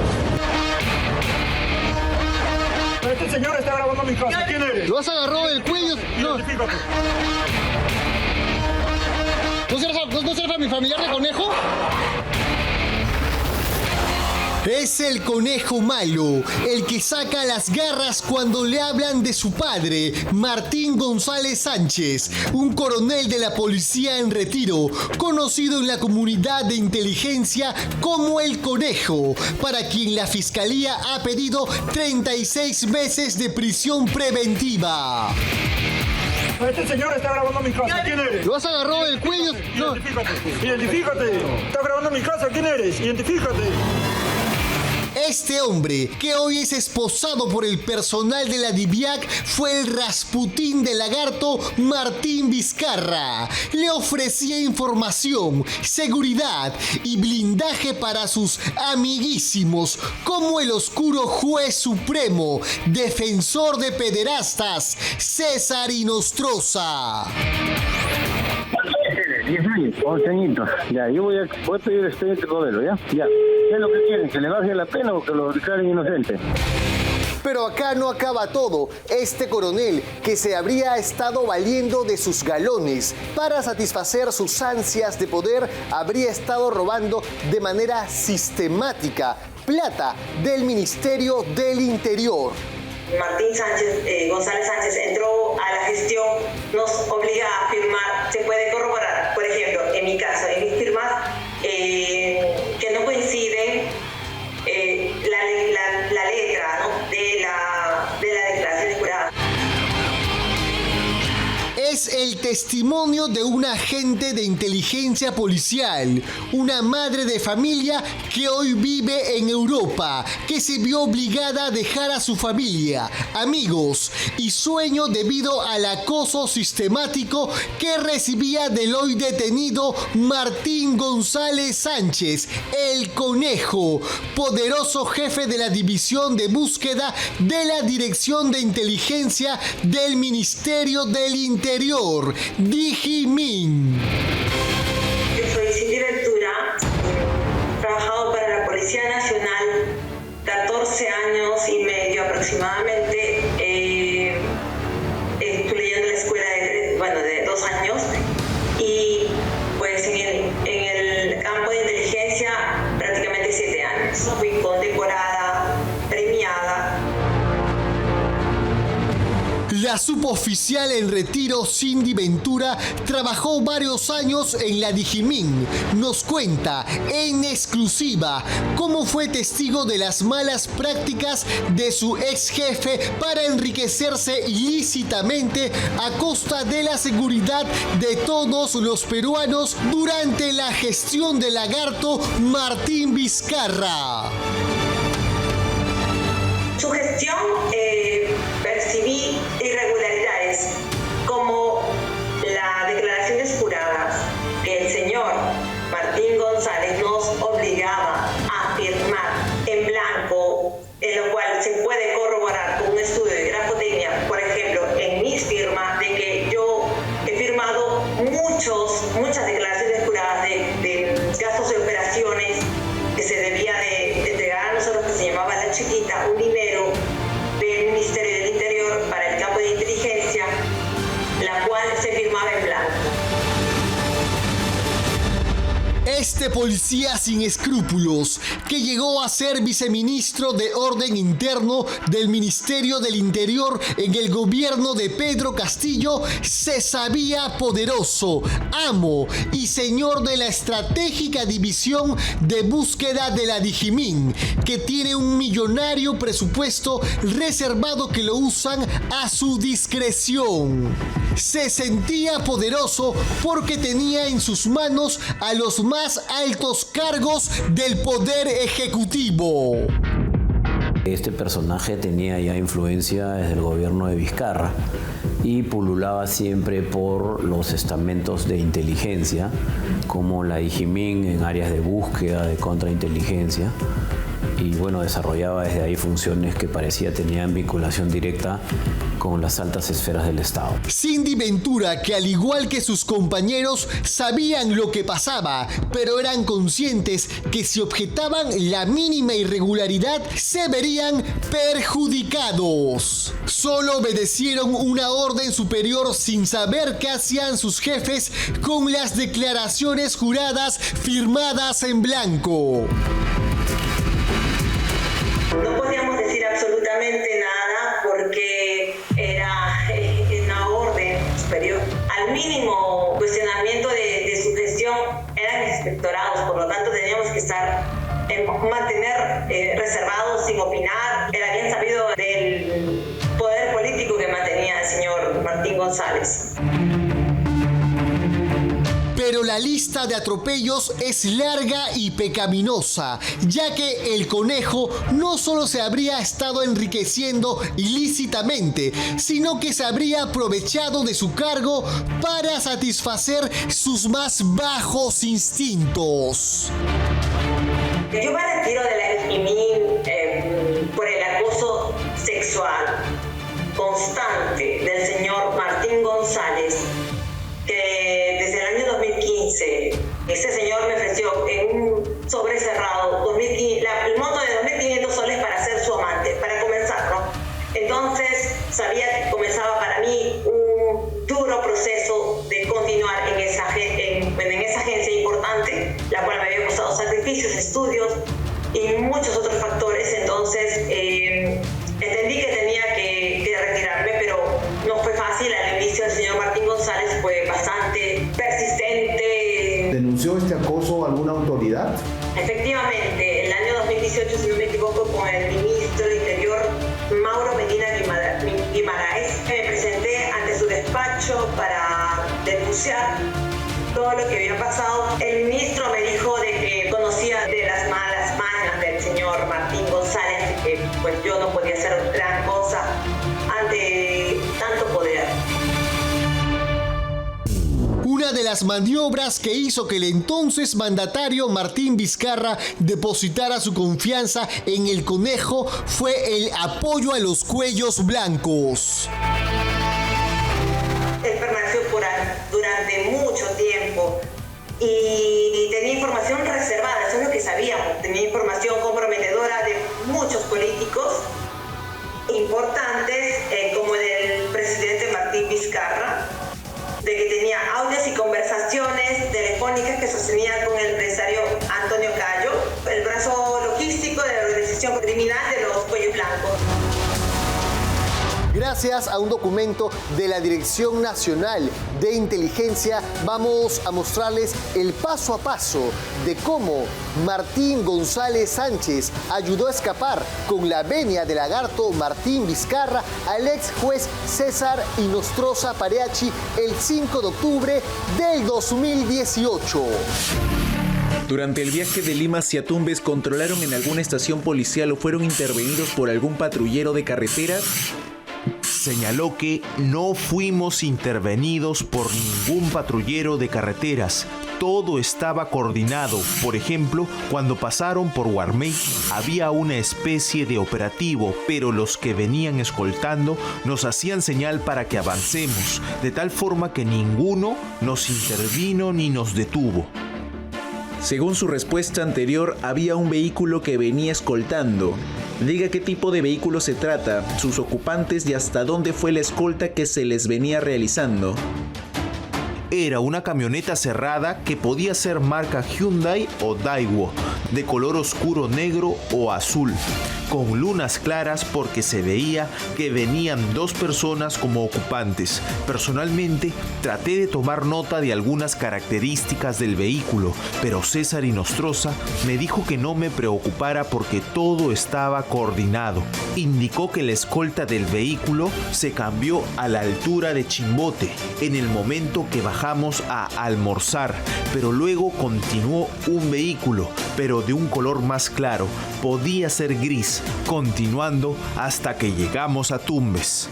Este señor está grabando mi casa. ¿Quién eres? ¿Lo has agarrado del cuello? No. Identifícate. ¿No serás mi familiar de Conejo? Es el conejo malo, el que saca las garras cuando le hablan de su padre, Martín González Sánchez, un coronel de la policía en retiro, conocido en la comunidad de inteligencia como el Conejo, para quien la fiscalía ha pedido 36 meses de prisión preventiva. Este señor está grabando mi casa. ¿Quién eres? ¿Lo has agarrado del cuello? No. Identifícate. Identifícate. Está grabando mi casa. ¿Quién eres? Identifícate. Este hombre, que hoy es esposado por el personal de la DIVIAC, fue el Rasputín del Lagarto Martín Vizcarra. Le ofrecía información, seguridad y blindaje para sus amiguísimos, como el oscuro juez supremo, defensor de pederastas, César Inostroza. 10 años, 11 añitos. Ya, yo voy a pedir expediente modelo, ¿ya? Ya. ¿Qué es lo que quieren? ¿Que le baje la pena o que lo declaren inocente? Pero acá no acaba todo. Este coronel, que se habría estado valiendo de sus galones para satisfacer sus ansias de poder, habría estado robando de manera sistemática plata del Ministerio del Interior. Martín González Sánchez entró a la gestión, nos obliga a firmar, se puede corroborar, por ejemplo, en mi caso, en mis firmas que no coinciden la letra, ¿no?, de la declaración jurada. Es el testimonio de un agente de inteligencia policial, una madre de familia que hoy vive en Europa, que se vio obligada a dejar a su familia, amigos y sueño debido al acoso sistemático que recibía del hoy detenido Martín González Sánchez, el Conejo, poderoso jefe de la división de búsqueda de la Dirección de Inteligencia del Ministerio del Interior, Digimin. Yo soy Cindy Ventura, he trabajado para la Policía Nacional 14 años y medio aproximadamente. Estuve leyendo la escuela de 2 años y pues en el campo de inteligencia prácticamente 7 años. Fui condecorada, premiada. La suboficial en retiro Cindy Ventura trabajó varios años en la Digimin. Nos cuenta en exclusiva cómo fue testigo de las malas prácticas de su ex jefe para enriquecerse ilícitamente a costa de la seguridad de todos los peruanos durante la gestión del lagarto Martín Vizcarra. Su gestión percibí irregularidades como las declaraciones juradas que el señor Martín González nos obligaba a firmar en blanco, en lo cual se puede corroborar con un estudio de grafotecnia, por ejemplo, en mis firmas, de que yo he firmado muchas declaraciones juradas de gastos de operaciones que se debía de entregar a nosotros, que se llamaba La Chiquita, un dinero del Ministerio del Interior para el campo de inteligencia, la cual se firmaba en blanco. Este policía sin escrúpulos, que llegó a ser viceministro de Orden Interno del Ministerio del Interior en el gobierno de Pedro Castillo, se sabía poderoso, amo y señor de la estratégica división de búsqueda de la Digimin, que tiene un millonario presupuesto reservado que lo usan a su discreción. Se sentía poderoso porque tenía en sus manos a los más altos cargos del poder ejecutivo. Este personaje tenía ya influencia desde el gobierno de Vizcarra y pululaba siempre por los estamentos de inteligencia, como la Digimin en áreas de búsqueda, de contrainteligencia, y bueno, desarrollaba desde ahí funciones que parecía tenían vinculación directa con las altas esferas del Estado. Cindy Ventura, que al igual que sus compañeros sabían lo que pasaba, pero eran conscientes que si objetaban la mínima irregularidad se verían perjudicados. Solo obedecieron una orden superior sin saber qué hacían sus jefes con las declaraciones juradas firmadas en blanco. No podíamos decir absolutamente nada porque era una orden superior. Al mínimo cuestionamiento de su gestión eran inspectorados, por lo tanto teníamos que mantener reservados sin opinar. Era bien sabido del poder político que mantenía el señor Martín González. Pero la lista de atropellos es larga y pecaminosa, ya que el conejo no solo se habría estado enriqueciendo ilícitamente, sino que se habría aprovechado de su cargo para satisfacer sus más bajos instintos. Yo me retiro de la Digimin por el acoso sexual constante del señor Martín González, que desde el año 2015 este señor me ofreció en un sobre cerrado el monto de 2.500 soles para ser su amante, para comenzar, ¿no? Entonces sabía que comenzaba para mí un duro proceso de continuar en esa agencia importante, la cual me había costado sacrificios, estudios y muchos otros factores. Entonces entendí que tenía que retirarme, pero no fue fácil. Al inicio el señor Martín González fue bastante persistente. ¿Denunció este acoso a alguna autoridad? Efectivamente, el año 2018, si no me equivoco, con el ministro del Interior, Mauro Medina Guimaraes, me presenté ante su despacho para denunciar todo lo que había pasado. El ministro me dijo de que conocía de las malas mañas del señor Martín González, que pues yo no podía hacer gran cosa ante tanto poder. Una de las maniobras que hizo que el entonces mandatario Martín Vizcarra depositara su confianza en el conejo fue el apoyo a los cuellos blancos. Él permaneció durante mucho tiempo y tenía información reservada, eso es lo que sabíamos. Tenía información comprometedora de muchos políticos importantes, como el del presidente Martín Vizcarra, de que tenía audios y conversaciones telefónicas que sostenía con el empresario Antonio Cayo, el brazo logístico de la organización criminal de los Cuellos Blancos. Gracias a un documento de la Dirección Nacional de Inteligencia, vamos a mostrarles el paso a paso de cómo Martín González Sánchez ayudó a escapar con la venia del lagarto Martín Vizcarra al ex juez César Inostroza Pareachi el 5 de octubre del 2018. Durante el viaje de Lima hacia Tumbes, ¿controlaron en alguna estación policial o fueron intervenidos por algún patrullero de carretera? Señaló que no fuimos intervenidos por ningún patrullero de carreteras. Todo estaba coordinado. Por ejemplo, cuando pasaron por Guarmey había una especie de operativo, pero los que venían escoltando nos hacían señal para que avancemos, de tal forma que ninguno nos intervino ni nos detuvo. Según su respuesta anterior, había un vehículo que venía escoltando. Diga qué tipo de vehículo se trata, sus ocupantes y hasta dónde fue la escolta que se les venía realizando. Era una camioneta cerrada que podía ser marca Hyundai o Daewoo, de color oscuro negro o azul, con lunas claras porque se veía que venían 2 personas como ocupantes. Personalmente, traté de tomar nota de algunas características del vehículo, pero César Inostroza me dijo que no me preocupara porque todo estaba coordinado. Indicó que la escolta del vehículo se cambió a la altura de Chimbote, en el momento que bajamos a almorzar, pero luego continuó un vehículo, pero de un color más claro, podía ser gris, continuando hasta que llegamos a Tumbes.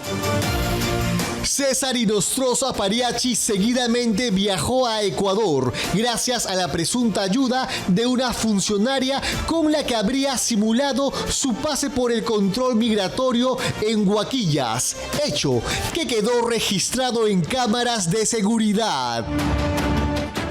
César Inostroza Pareachi seguidamente viajó a Ecuador gracias a la presunta ayuda de una funcionaria con la que habría simulado su pase por el control migratorio en Huaquillas, hecho que quedó registrado en cámaras de seguridad.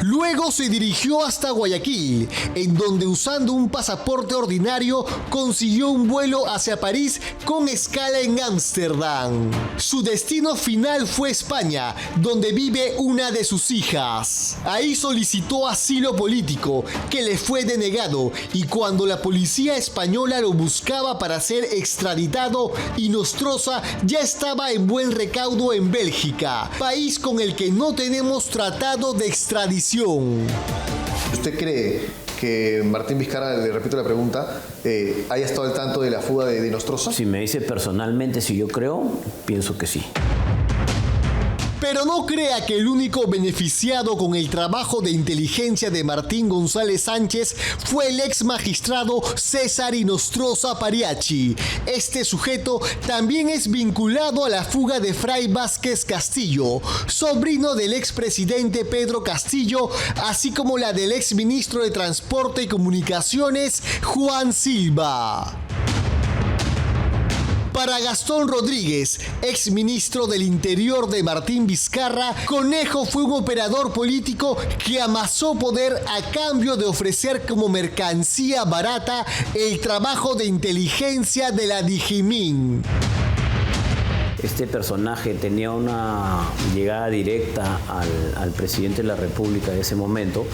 Luego se dirigió hasta Guayaquil, en donde usando un pasaporte ordinario consiguió un vuelo hacia París con escala en Ámsterdam. Su destino final fue España, donde vive una de sus hijas. Ahí solicitó asilo político, que le fue denegado, y cuando la policía española lo buscaba para ser extraditado, Inostroza ya estaba en buen recaudo en Bélgica, país con el que no tenemos tratado de extradición. ¿Usted cree que Martín Vizcarra, le repito la pregunta, haya estado al tanto de la fuga de Inostroza? Si me dice personalmente si yo creo, pienso que sí. Pero no crea que el único beneficiado con el trabajo de inteligencia de Martín González Sánchez fue el ex magistrado César Inostroza Pareachi. Este sujeto también es vinculado a la fuga de Fray Vázquez Castillo, sobrino del expresidente Pedro Castillo, así como la del exministro de Transporte y Comunicaciones Juan Silva. Para Gastón Rodríguez, exministro del Interior de Martín Vizcarra, Conejo fue un operador político que amasó poder a cambio de ofrecer como mercancía barata el trabajo de inteligencia de la Digimin. Este personaje tenía una llegada directa al presidente de la República de ese momento.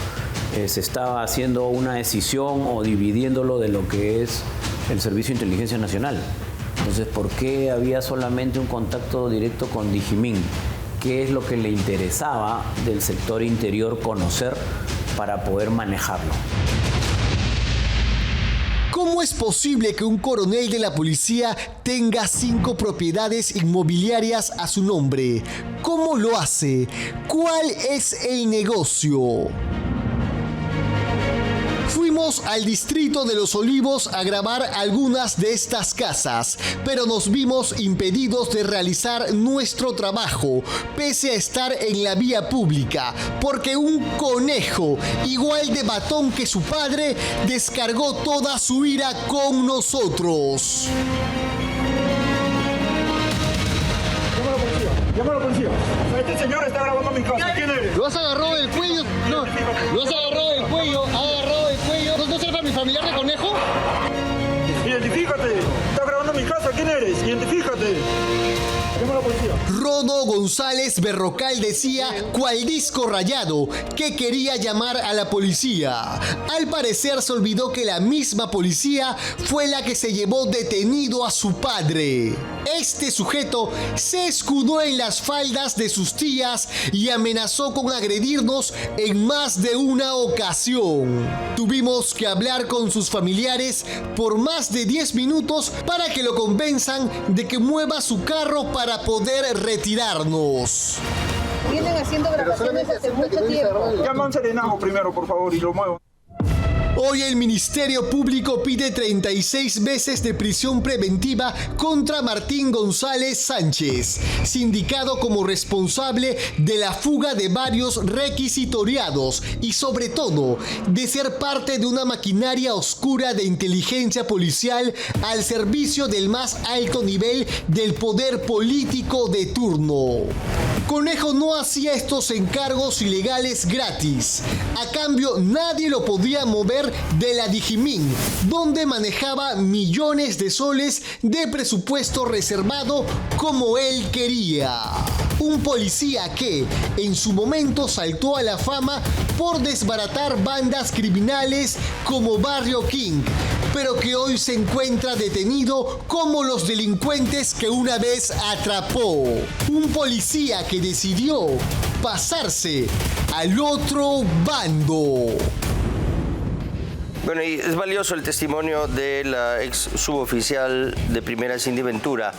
Se estaba haciendo una escisión o dividiéndolo de lo que es el Servicio de Inteligencia Nacional. Entonces, ¿por qué había solamente un contacto directo con Digimin? ¿Qué es lo que le interesaba del sector interior conocer para poder manejarlo? ¿Cómo es posible que un coronel de la policía tenga 5 propiedades inmobiliarias a su nombre? ¿Cómo lo hace? ¿Cuál es el negocio? Fuimos al distrito de Los Olivos a grabar algunas de estas casas, pero nos vimos impedidos de realizar nuestro trabajo, pese a estar en la vía pública, porque un conejo, igual de matón que su padre, descargó toda su ira con nosotros. Llama a la policía. Este señor está grabando mi casa. ¿Quién eres? ¿Lo has agarrado del cuello? No, lo has agarrado del cuello. ¿No será mi familiar de Conejo? Identifícate. Está grabando mi casa. ¿Quién eres? Identifícate. Rodo González Berrocal decía, cual disco rayado, que quería llamar a la policía. Al parecer se olvidó que la misma policía fue la que se llevó detenido a su padre. Este sujeto se escudó en las faldas de sus tías y amenazó con agredirnos en más de una ocasión. Tuvimos que hablar con sus familiares por más de 10 minutos para que lo convenzan de que mueva su carro para poder retirarnos. Vienen haciendo grabaciones hace mucho tiempo. Llama a un serenazgo primero, por favor, y lo muevo. Hoy el Ministerio Público pide 36 meses de prisión preventiva contra Martín González Sánchez, sindicado como responsable de la fuga de varios requisitoriados y sobre todo de ser parte de una maquinaria oscura de inteligencia policial al servicio del más alto nivel del poder político de turno. Conejo no hacía estos encargos ilegales gratis. A cambio, nadie lo podía mover de la Digimin, donde manejaba millones de soles de presupuesto reservado como él quería. Un policía que, en su momento, saltó a la fama por desbaratar bandas criminales como Barrio King, pero que hoy se encuentra detenido como los delincuentes que una vez atrapó. Un policía que decidió pasarse al otro bando. Bueno, y es valioso el testimonio de la ex suboficial de primera Cindy Ventura,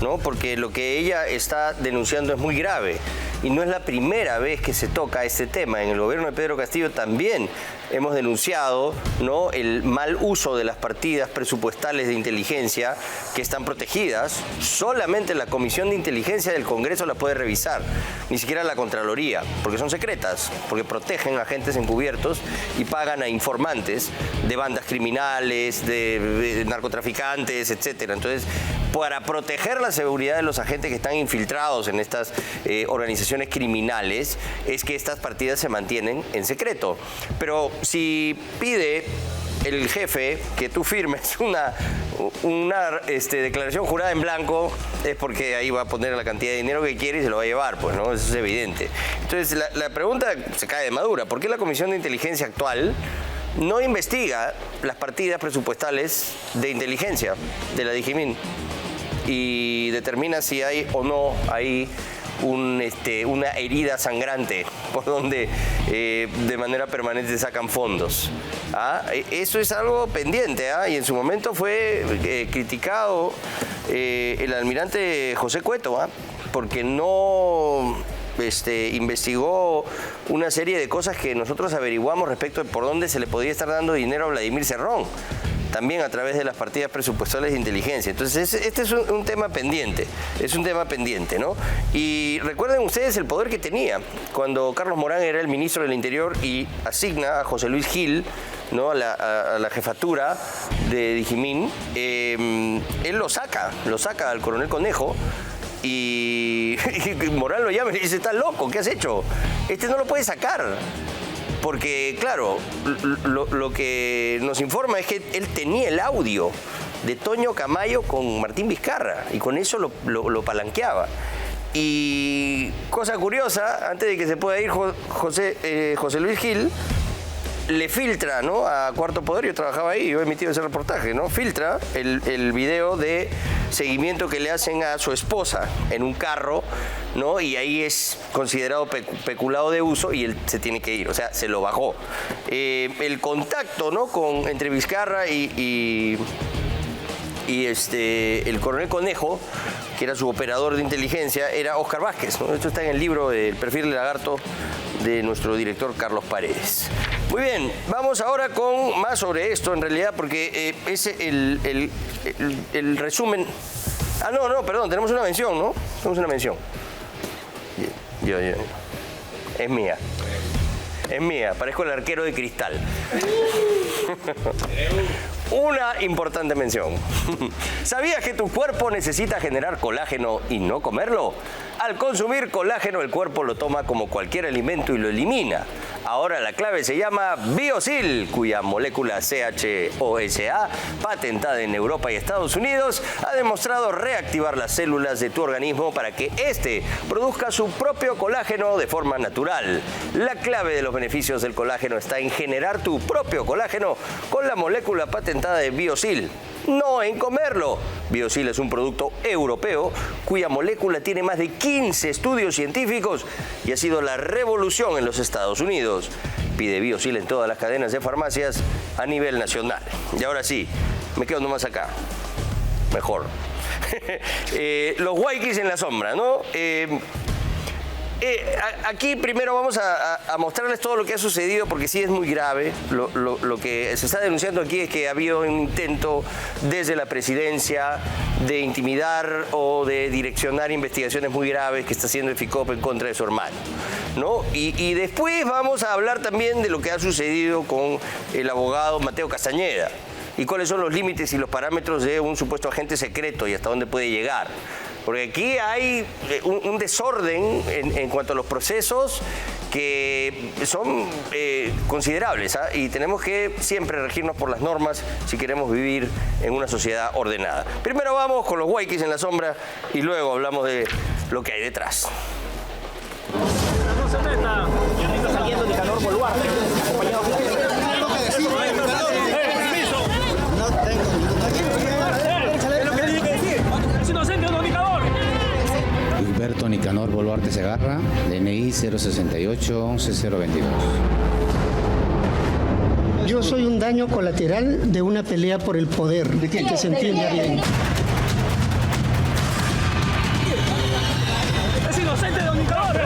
¿no? Porque lo que ella está denunciando es muy grave y no es la primera vez que se toca este tema. En el gobierno de Pedro Castillo también hemos denunciado, ¿no?, el mal uso de las partidas presupuestales de inteligencia que están protegidas. Solamente la Comisión de Inteligencia del Congreso las puede revisar, ni siquiera la Contraloría, porque son secretas, porque protegen a agentes encubiertos y pagan a informantes de bandas criminales, de narcotraficantes, etcétera. Entonces, para proteger la seguridad de los agentes que están infiltrados en estas organizaciones criminales, es que estas partidas se mantienen en secreto. Pero si pide el jefe que tú firmes una declaración jurada en blanco, es porque ahí va a poner la cantidad de dinero que quiere y se lo va a llevar, pues, ¿no? Eso es evidente. Entonces, la pregunta se cae de madura. ¿Por qué la Comisión de Inteligencia actual no investiga las partidas presupuestales de inteligencia de la Digimin y determina si hay o no hay una herida sangrante por donde de manera permanente sacan fondos? Eso es algo pendiente, y en su momento fue criticado el almirante José Cueto, porque no investigó una serie de cosas que nosotros averiguamos respecto de por dónde se le podía estar dando dinero a Vladimir Cerrón, también a través de las partidas presupuestales de inteligencia. Entonces, este es un tema pendiente, ¿no? Y recuerden ustedes el poder que tenía cuando Carlos Morán era el ministro del Interior y asigna a José Luis Gil, ¿no?, a la jefatura de Digimin. Él lo saca al coronel Conejo. Y Morán lo llama y le dice: estás loco, ¿qué has hecho? No lo puedes sacar. Porque, claro, lo que nos informa es que él tenía el audio de Toño Camayo con Martín Vizcarra y con eso lo palanqueaba. Y cosa curiosa, antes de que se pueda ir José Luis Gil, le filtra, ¿no?, a Cuarto Poder, yo trabajaba ahí, yo he emitido ese reportaje, ¿no?, filtra el video de seguimiento que le hacen a su esposa en un carro, ¿no?, y ahí es considerado peculado de uso y él se tiene que ir, o sea, se lo bajó. El contacto, ¿no?, entre Vizcarra y el coronel Conejo, que era su operador de inteligencia, era Óscar Vázquez, ¿no? Esto está en el libro del perfil de lagarto de nuestro director Carlos Paredes. Muy bien, vamos ahora con más sobre esto, en realidad, porque es el resumen. No, perdón, tenemos una mención, ¿no? Tenemos una mención. Yo. Es mía, parezco el arquero de Cristal. Una importante mención. ¿Sabías que tu cuerpo necesita generar colágeno y no comerlo? Al consumir colágeno, el cuerpo lo toma como cualquier alimento y lo elimina. Ahora la clave se llama Biosil, cuya molécula CHOSA, patentada en Europa y Estados Unidos, ha demostrado reactivar las células de tu organismo para que éste produzca su propio colágeno de forma natural. La clave de los beneficios del colágeno está en generar tu propio colágeno con la molécula patentada de Biosil, no en comerlo. Biosil es un producto europeo cuya molécula tiene más de 15 estudios científicos y ha sido la revolución en los Estados Unidos. Pide Biosil en todas las cadenas de farmacias a nivel nacional. Y ahora sí, me quedo nomás acá. Mejor. Los Waikis en la sombra, ¿no? Aquí primero vamos a mostrarles todo lo que ha sucedido, porque sí es muy grave. Lo que se está denunciando aquí es que ha habido un intento desde la presidencia de intimidar o de direccionar investigaciones muy graves que está haciendo el FICOP en contra de su hermano, ¿no? Y después vamos a hablar también de lo que ha sucedido con el abogado Mateo Castañeda y cuáles son los límites y los parámetros de un supuesto agente secreto y hasta dónde puede llegar. Porque aquí hay un desorden en cuanto a los procesos que son considerables, ¿ah? Y tenemos que siempre regirnos por las normas si queremos vivir en una sociedad ordenada. Primero vamos con los Waikis en la sombra y luego hablamos de lo que hay detrás. No se meta. Está saliendo Nicanor Boluarte, acompañado de... Gilberto Nicanor Boluarte Segarra, DNI 068-11022. Yo soy un daño colateral de una pelea por el poder, que se entienda bien. ¡Es inocente, don Nicanor!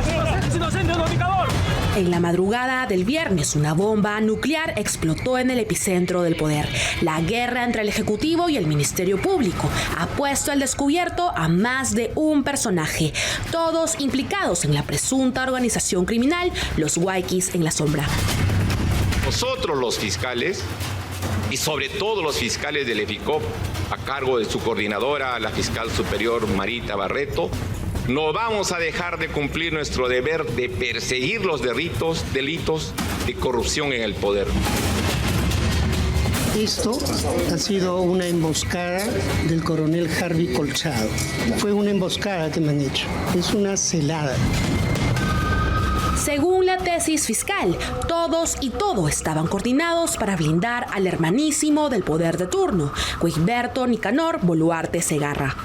¡Es inocente, don Nicanor! En la madrugada del viernes, una bomba nuclear explotó en el epicentro del poder. La guerra entre el Ejecutivo y el Ministerio Público ha puesto al descubierto a más de un personaje, todos implicados en la presunta organización criminal, los Waikis en la sombra. Nosotros los fiscales, y sobre todo los fiscales del EFICOP, a cargo de su coordinadora, la fiscal superior Marita Barreto, no vamos a dejar de cumplir nuestro deber de perseguir los delitos de corrupción en el poder. Esto ha sido una emboscada del coronel Harvey Colchado. Fue una emboscada que me han hecho. Es una celada. Según la tesis fiscal, todos y todo estaban coordinados para blindar al hermanísimo del poder de turno, Gilberto Nicanor Boluarte Segarra.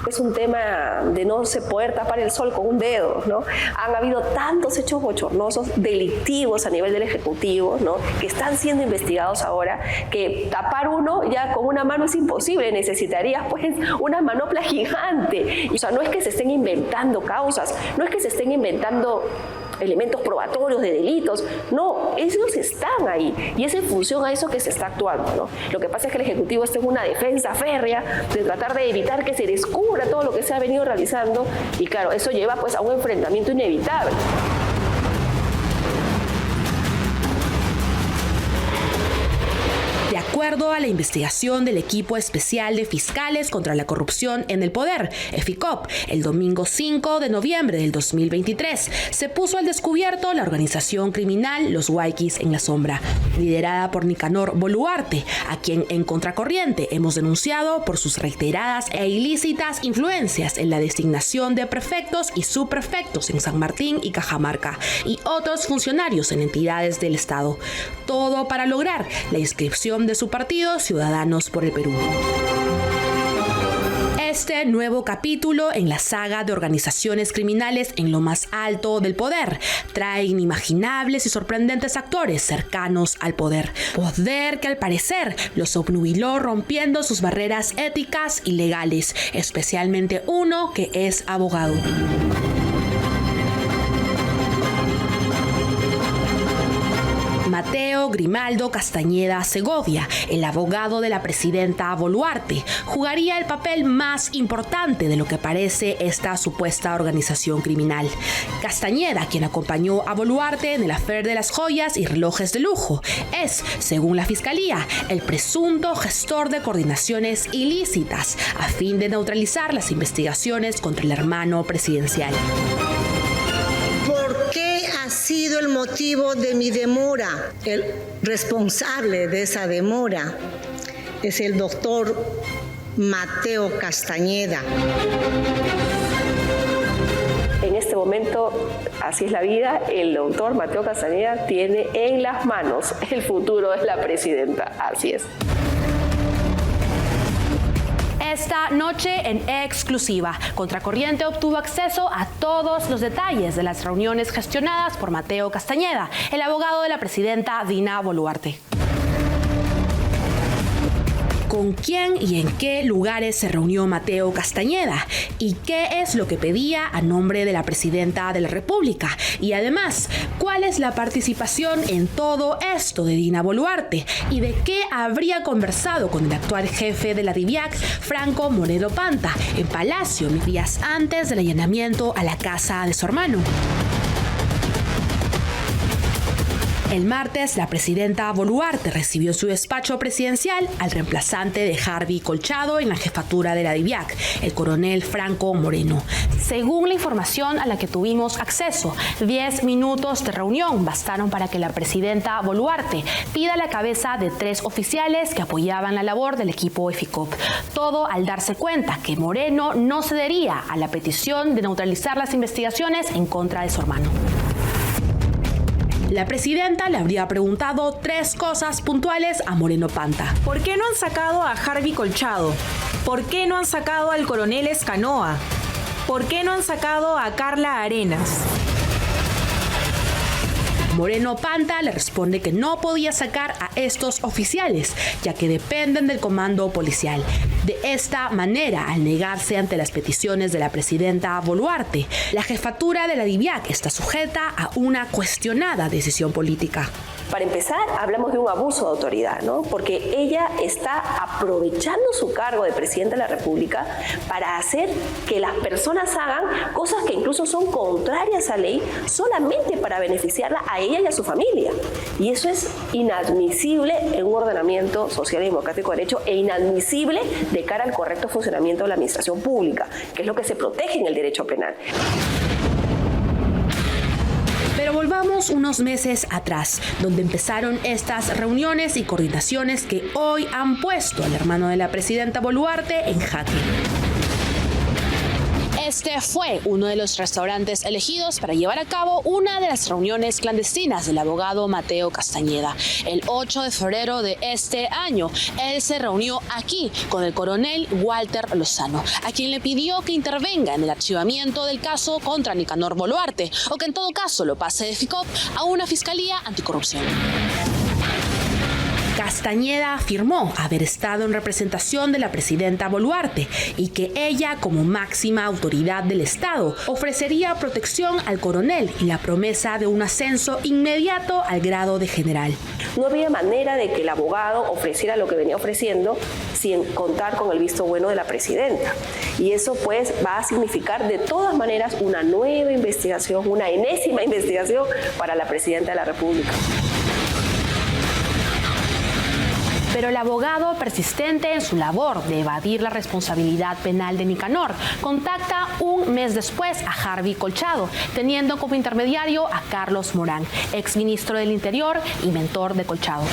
Es un tema de no se poder tapar el sol con un dedo, ¿no? Han habido tantos hechos bochornosos, delictivos a nivel del Ejecutivo, ¿no? Que están siendo investigados ahora, que tapar uno ya con una mano es imposible, necesitarías pues una manopla gigante. O sea, no es que se estén inventando causas, no es que se estén inventando elementos probatorios de delitos, no, esos están ahí y es en función a eso que se está actuando, ¿no? Lo que pasa es que el Ejecutivo está en una defensa férrea de tratar de evitar que se descubra todo lo que se ha venido realizando y claro, eso lleva pues a un enfrentamiento inevitable. De acuerdo a la investigación del Equipo Especial de Fiscales contra la Corrupción en el Poder, EFICOP, el domingo 5 de noviembre del 2023, se puso al descubierto la organización criminal Los Waikis en la sombra, liderada por Nicanor Boluarte, a quien en Contracorriente hemos denunciado por sus reiteradas e ilícitas influencias en la designación de prefectos y subprefectos en San Martín y Cajamarca, y otros funcionarios en entidades del Estado. Todo para lograr la inscripción de su partido Ciudadanos por el Perú. Este nuevo capítulo en la saga de organizaciones criminales en lo más alto del poder trae inimaginables y sorprendentes actores cercanos al poder. Poder que al parecer los obnubiló rompiendo sus barreras éticas y legales, especialmente uno que es abogado. Mateo Mateo Grimaldo Castañeda Segovia, el abogado de la presidenta Boluarte, jugaría el papel más importante de lo que parece esta supuesta organización criminal. Castañeda, quien acompañó a Boluarte en el affair de las joyas y relojes de lujo, es, según la Fiscalía, el presunto gestor de coordinaciones ilícitas a fin de neutralizar las investigaciones contra el hermano presidencial. ¿Por qué ha sido el motivo de mi demora? El responsable de esa demora es el doctor Mateo Castañeda. En este momento, así es la vida, el doctor Mateo Castañeda tiene en las manos el futuro de la presidenta. Así es. Esta noche en exclusiva, Contracorriente obtuvo acceso a todos los detalles de las reuniones gestionadas por Mateo Castañeda, el abogado de la presidenta Dina Boluarte. ¿Con quién y en qué lugares se reunió Mateo Castañeda? ¿Y qué es lo que pedía a nombre de la presidenta de la República? Y además, ¿cuál es la participación en todo esto de Dina Boluarte? ¿Y de qué habría conversado con el actual jefe de la DIVIAC, Franco Moreno Panta, en Palacio días antes del allanamiento a la casa de su hermano? El martes, la presidenta Boluarte recibió en su despacho presidencial al reemplazante de Harvey Colchado en la jefatura de la DIVIAC, el coronel Franco Moreno. Según la información a la que tuvimos acceso, 10 minutos de reunión bastaron para que la presidenta Boluarte pida la cabeza de 3 oficiales que apoyaban la labor del equipo EFICOP. Todo al darse cuenta que Moreno no cedería a la petición de neutralizar las investigaciones en contra de su hermano. La presidenta le habría preguntado 3 cosas puntuales a Moreno Panta. ¿Por qué no han sacado a Harvey Colchado? ¿Por qué no han sacado al coronel Escanoa? ¿Por qué no han sacado a Carla Arenas? Moreno Panta le responde que no podía sacar a estos oficiales, ya que dependen del comando policial. De esta manera, al negarse ante las peticiones de la presidenta Boluarte, la jefatura de la DIVIAC está sujeta a una cuestionada decisión política. Para empezar, hablamos de un abuso de autoridad, ¿no? Porque ella está aprovechando su cargo de presidenta de la República para hacer que las personas hagan cosas que incluso son contrarias a la ley solamente para beneficiarla a ella y a su familia. Y eso es inadmisible en un ordenamiento social y democrático de derecho e inadmisible de cara al correcto funcionamiento de la administración pública, que es lo que se protege en el derecho penal. Pero volvamos unos meses atrás, donde empezaron estas reuniones y coordinaciones que hoy han puesto al hermano de la presidenta Boluarte en jaque. Este fue uno de los restaurantes elegidos para llevar a cabo una de las reuniones clandestinas del abogado Mateo Castañeda. El 8 de febrero de este año, él se reunió aquí con el coronel Walter Lozano, a quien le pidió que intervenga en el archivamiento del caso contra Nicanor Boluarte, o que en todo caso lo pase de FICOP a una fiscalía anticorrupción. Castañeda afirmó haber estado en representación de la presidenta Boluarte y que ella, como máxima autoridad del Estado, ofrecería protección al coronel y la promesa de un ascenso inmediato al grado de general. No había manera de que el abogado ofreciera lo que venía ofreciendo sin contar con el visto bueno de la presidenta. Y eso pues va a significar de todas maneras una nueva investigación, una enésima investigación para la presidenta de la República. Pero el abogado, persistente en su labor de evadir la responsabilidad penal de Nicanor, contacta un mes después a Harvey Colchado, teniendo como intermediario a Carlos Morán, exministro del Interior y mentor de Colchado.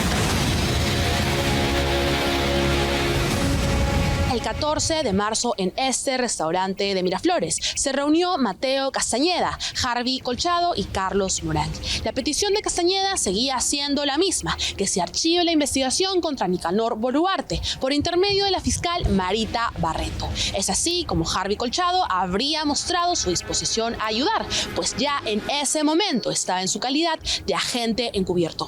El 14 de marzo en este restaurante de Miraflores se reunió Mateo Castañeda, Harvey Colchado y Carlos Morán. La petición de Castañeda seguía siendo la misma, que se archive la investigación contra Nicanor Boluarte por intermedio de la fiscal Marita Barreto. Es así como Harvey Colchado habría mostrado su disposición a ayudar, pues ya en ese momento estaba en su calidad de agente encubierto.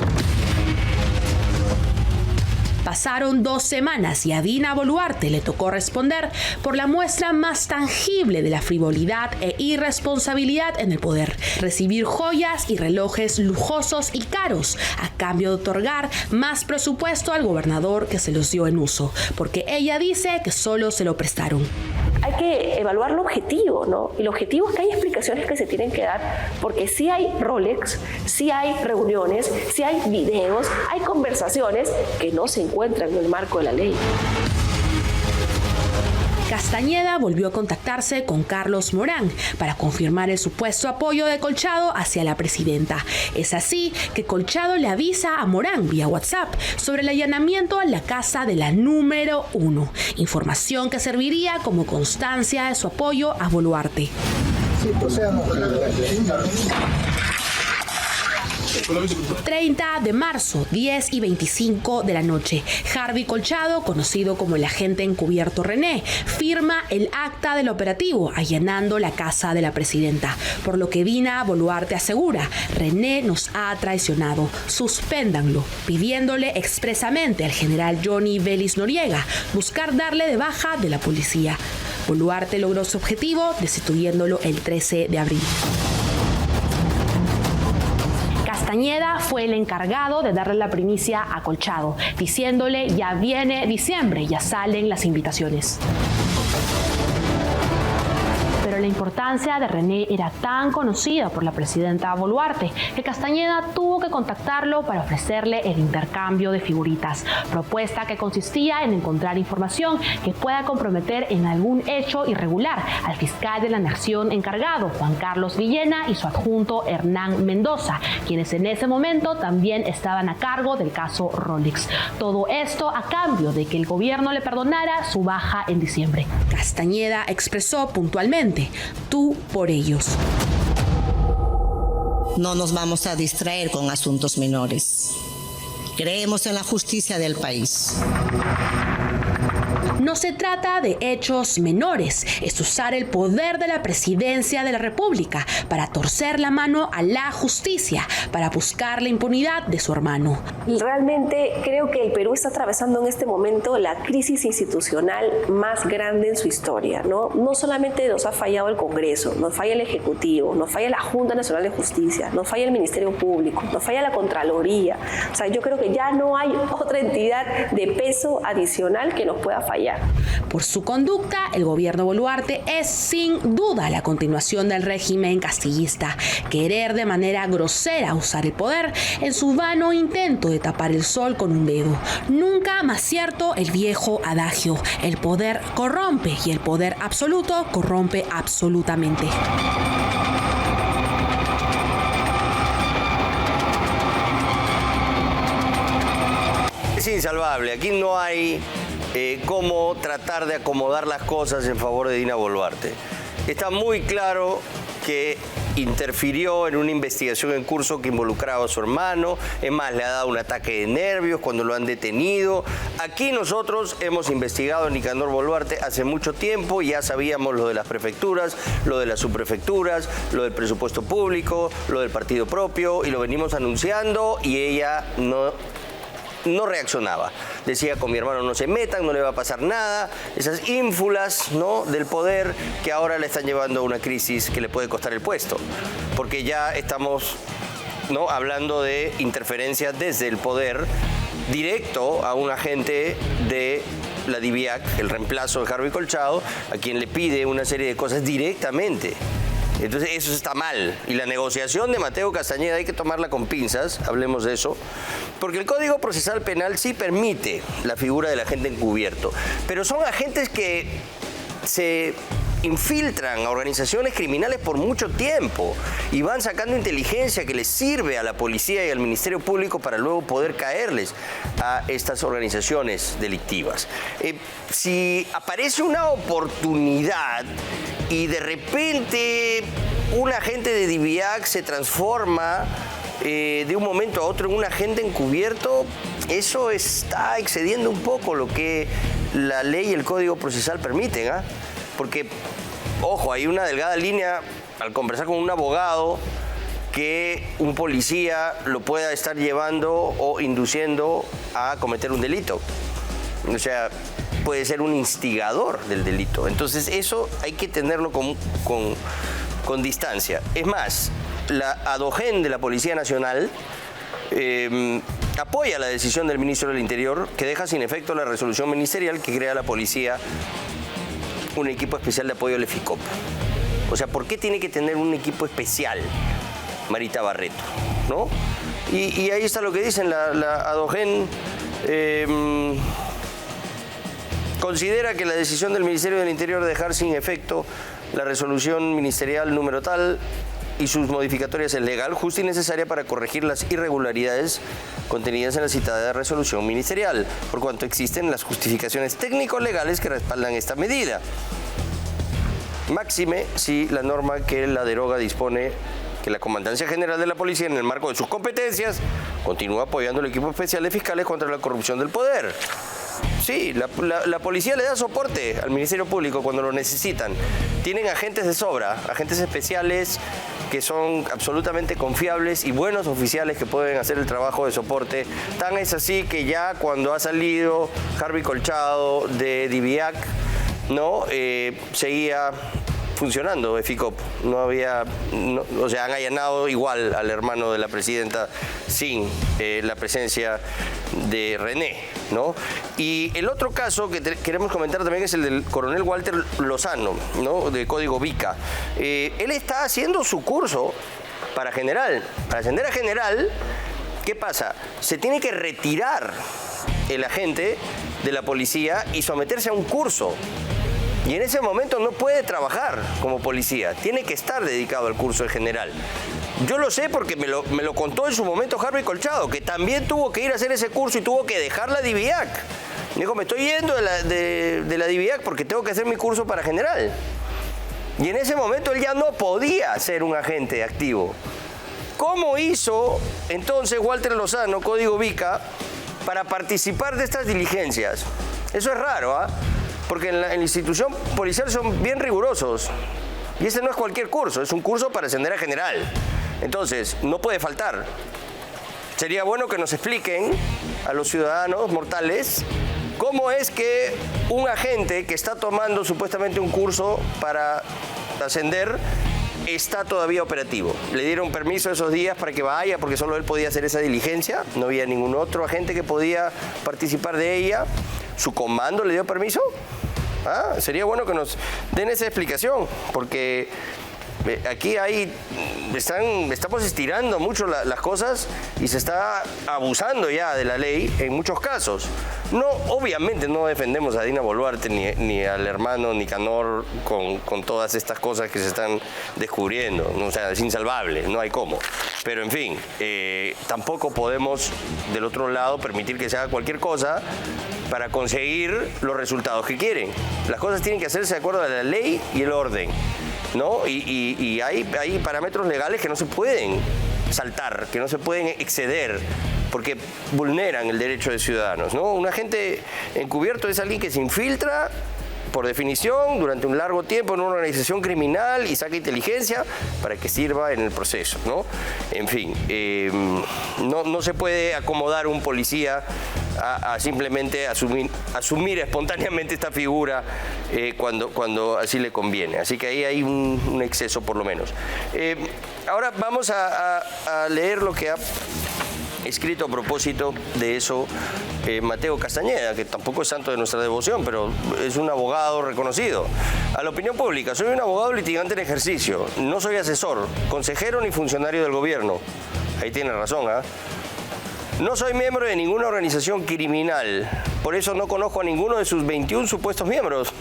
Pasaron 2 semanas y a Dina Boluarte le tocó responder por la muestra más tangible de la frivolidad e irresponsabilidad en el poder: recibir joyas y relojes lujosos y caros a cambio de otorgar más presupuesto al gobernador que se los dio en uso, porque ella dice que solo se lo prestaron. Hay que evaluar lo objetivo, ¿no? Y lo objetivo es que hay explicaciones que se tienen que dar, porque sí hay Rolex, sí hay reuniones, sí hay videos, hay conversaciones que no se encuentran en el marco de la ley. Castañeda volvió a contactarse con Carlos Morán para confirmar el supuesto apoyo de Colchado hacia la presidenta. Es así que Colchado le avisa a Morán vía WhatsApp sobre el allanamiento a la casa de la número 1, información que serviría como constancia de su apoyo a Boluarte. Sí, procedamos. 30 de marzo, 10:25 de la noche. Harvey Colchado, conocido como el agente encubierto René, firma el acta del operativo allanando la casa de la presidenta. Por lo que Dina Boluarte asegura: René nos ha traicionado, suspéndanlo, pidiéndole expresamente al general Johnny Vélez Noriega buscar darle de baja de la policía. Boluarte logró su objetivo destituyéndolo el 13 de abril. Castañeda fue el encargado de darle la primicia a Colchado, diciéndole: ya viene diciembre, ya salen las invitaciones. Pero la importancia de René era tan conocida por la presidenta Boluarte que Castañeda tuvo que contactarlo para ofrecerle el intercambio de figuritas, propuesta que consistía en encontrar información que pueda comprometer en algún hecho irregular al fiscal de la Nación encargado, Juan Carlos Villena, y su adjunto Hernán Mendoza, quienes en ese momento también estaban a cargo del caso Rolex. Todo esto a cambio de que el gobierno le perdonara su baja en diciembre. Castañeda expresó puntualmente: tú por ellos. No nos vamos a distraer con asuntos menores. Creemos en la justicia del país. No se trata de hechos menores, es usar el poder de la presidencia de la República para torcer la mano a la justicia, para buscar la impunidad de su hermano. Realmente creo que el Perú está atravesando en este momento la crisis institucional más grande en su historia, ¿no? No solamente nos ha fallado el Congreso, nos falla el Ejecutivo, nos falla la Junta Nacional de Justicia, nos falla el Ministerio Público, nos falla la Contraloría. O sea, yo creo que ya no hay otra entidad de peso adicional que nos pueda fallar. Por su conducta, el gobierno Boluarte es sin duda la continuación del régimen castillista. Querer de manera grosera usar el poder en su vano intento de tapar el sol con un dedo. Nunca más cierto el viejo adagio: el poder corrompe y el poder absoluto corrompe absolutamente. Es insalvable. Aquí no hay cómo tratar de acomodar las cosas en favor de Dina Boluarte. Está muy claro que interfirió en una investigación en curso que involucraba a su hermano. Es más, le ha dado un ataque de nervios cuando lo han detenido. Aquí nosotros hemos investigado a Nicanor Boluarte hace mucho tiempo. Ya sabíamos lo de las prefecturas, lo de las subprefecturas, lo del presupuesto público, lo del partido propio, y lo venimos anunciando, y ella no reaccionaba. Decía: con mi hermano no se metan, no le va a pasar nada. Esas ínfulas, ¿no?, del poder que ahora le están llevando a una crisis que le puede costar el puesto. Porque ya estamos, ¿no?, hablando de interferencia desde el poder directo a un agente de la DIVIAC, el reemplazo de Harvey Colchado, a quien le pide una serie de cosas directamente. Entonces eso está mal. Y la negociación de Mateo Castañeda hay que tomarla con pinzas, hablemos de eso, porque el Código Procesal Penal sí permite la figura del agente encubierto, pero son agentes que se infiltran a organizaciones criminales por mucho tiempo y van sacando inteligencia que les sirve a la policía y al Ministerio Público para luego poder caerles a estas organizaciones delictivas. Si aparece una oportunidad y de repente un agente de DIVIAC se transforma de un momento a otro en un agente encubierto, eso está excediendo un poco lo que la ley y el Código Procesal permiten, ¿ah? Porque, ojo, hay una delgada línea al conversar con un abogado que un policía lo pueda estar llevando o induciendo a cometer un delito. O sea, puede ser un instigador del delito. Entonces eso hay que tenerlo con distancia. Es más, la ADOGEN de la Policía Nacional apoya la decisión del ministro del Interior que deja sin efecto la resolución ministerial que crea la policía un equipo especial de apoyo al EFICOP. O sea, ¿por qué tiene que tener un equipo especial Marita Barreto? ¿No? Y ahí está lo que dicen, la ADOGEN considera que la decisión del Ministerio del Interior de dejar sin efecto la resolución ministerial número tal y sus modificatorias es legal, justa y necesaria para corregir las irregularidades contenidas en la citada resolución ministerial, por cuanto existen las justificaciones técnico-legales que respaldan esta medida. Máxime si la norma que la deroga dispone que la Comandancia General de la Policía, en el marco de sus competencias, continúa apoyando el equipo especial de fiscales contra la corrupción del poder. Sí, la policía le da soporte al Ministerio Público cuando lo necesitan. Tienen agentes de sobra, agentes especiales que son absolutamente confiables y buenos oficiales que pueden hacer el trabajo de soporte. Tan es así que ya cuando ha salido Harvey Colchado de DIVIAC, ¿no? Seguía funcionando EFICOP. O sea, han allanado igual al hermano de la presidenta sin la presencia de René, ¿no? Y el otro caso que queremos comentar también es el del coronel Walter Lozano, ¿no? De Código VICA. Él está haciendo su curso para general. Para ascender a general, ¿qué pasa? Se tiene que retirar el agente de la policía y someterse a un curso. Y en ese momento no puede trabajar como policía, tiene que estar dedicado al curso de general. Yo lo sé porque me lo contó en su momento Harvey Colchado, que también tuvo que ir a hacer ese curso y tuvo que dejar la DIVIAC. Me dijo, me estoy yendo de la DIVIAC porque tengo que hacer mi curso para general. Y en ese momento él ya no podía ser un agente activo. ¿Cómo hizo entonces Walter Lozano, Código VICA, para participar de estas diligencias? Eso es raro, ¿ah? Porque en la institución policial son bien rigurosos. Y ese no es cualquier curso, es un curso para ascender a general. Entonces, no puede faltar. Sería bueno que nos expliquen a los ciudadanos mortales cómo es que un agente que está tomando supuestamente un curso para ascender está todavía operativo. Le dieron permiso esos días para que vaya porque solo él podía hacer esa diligencia. No había ningún otro agente que podía participar de ella. ¿Su comando le dio permiso? Sería bueno que nos den esa explicación, porque aquí estamos estirando mucho las cosas y se está abusando ya de la ley en muchos casos. No, obviamente no defendemos a Dina Boluarte ni al hermano Nicanor con todas estas cosas que se están descubriendo. O sea, es insalvable, no hay cómo. Pero en fin, tampoco podemos del otro lado permitir que se haga cualquier cosa para conseguir los resultados que quieren. Las cosas tienen que hacerse de acuerdo a la ley y el orden, ¿no? Y hay parámetros legales que no se pueden saltar, que no se pueden exceder, porque vulneran el derecho de ciudadanos, ¿no? Un agente encubierto es alguien que se infiltra, por definición, durante un largo tiempo en una organización criminal y saca inteligencia para que sirva en el proceso, ¿no? En fin, no se puede acomodar un policía a simplemente asumir espontáneamente esta figura cuando así le conviene. Así que ahí hay un exceso por lo menos. Ahora vamos a leer lo que ha escrito a propósito de eso Mateo Castañeda, que tampoco es santo de nuestra devoción, pero es un abogado reconocido. A la opinión pública, soy un abogado litigante en ejercicio, no soy asesor, consejero ni funcionario del gobierno. Ahí tiene razón, ¿ah? No soy miembro de ninguna organización criminal, por eso no conozco a ninguno de sus 21 supuestos miembros,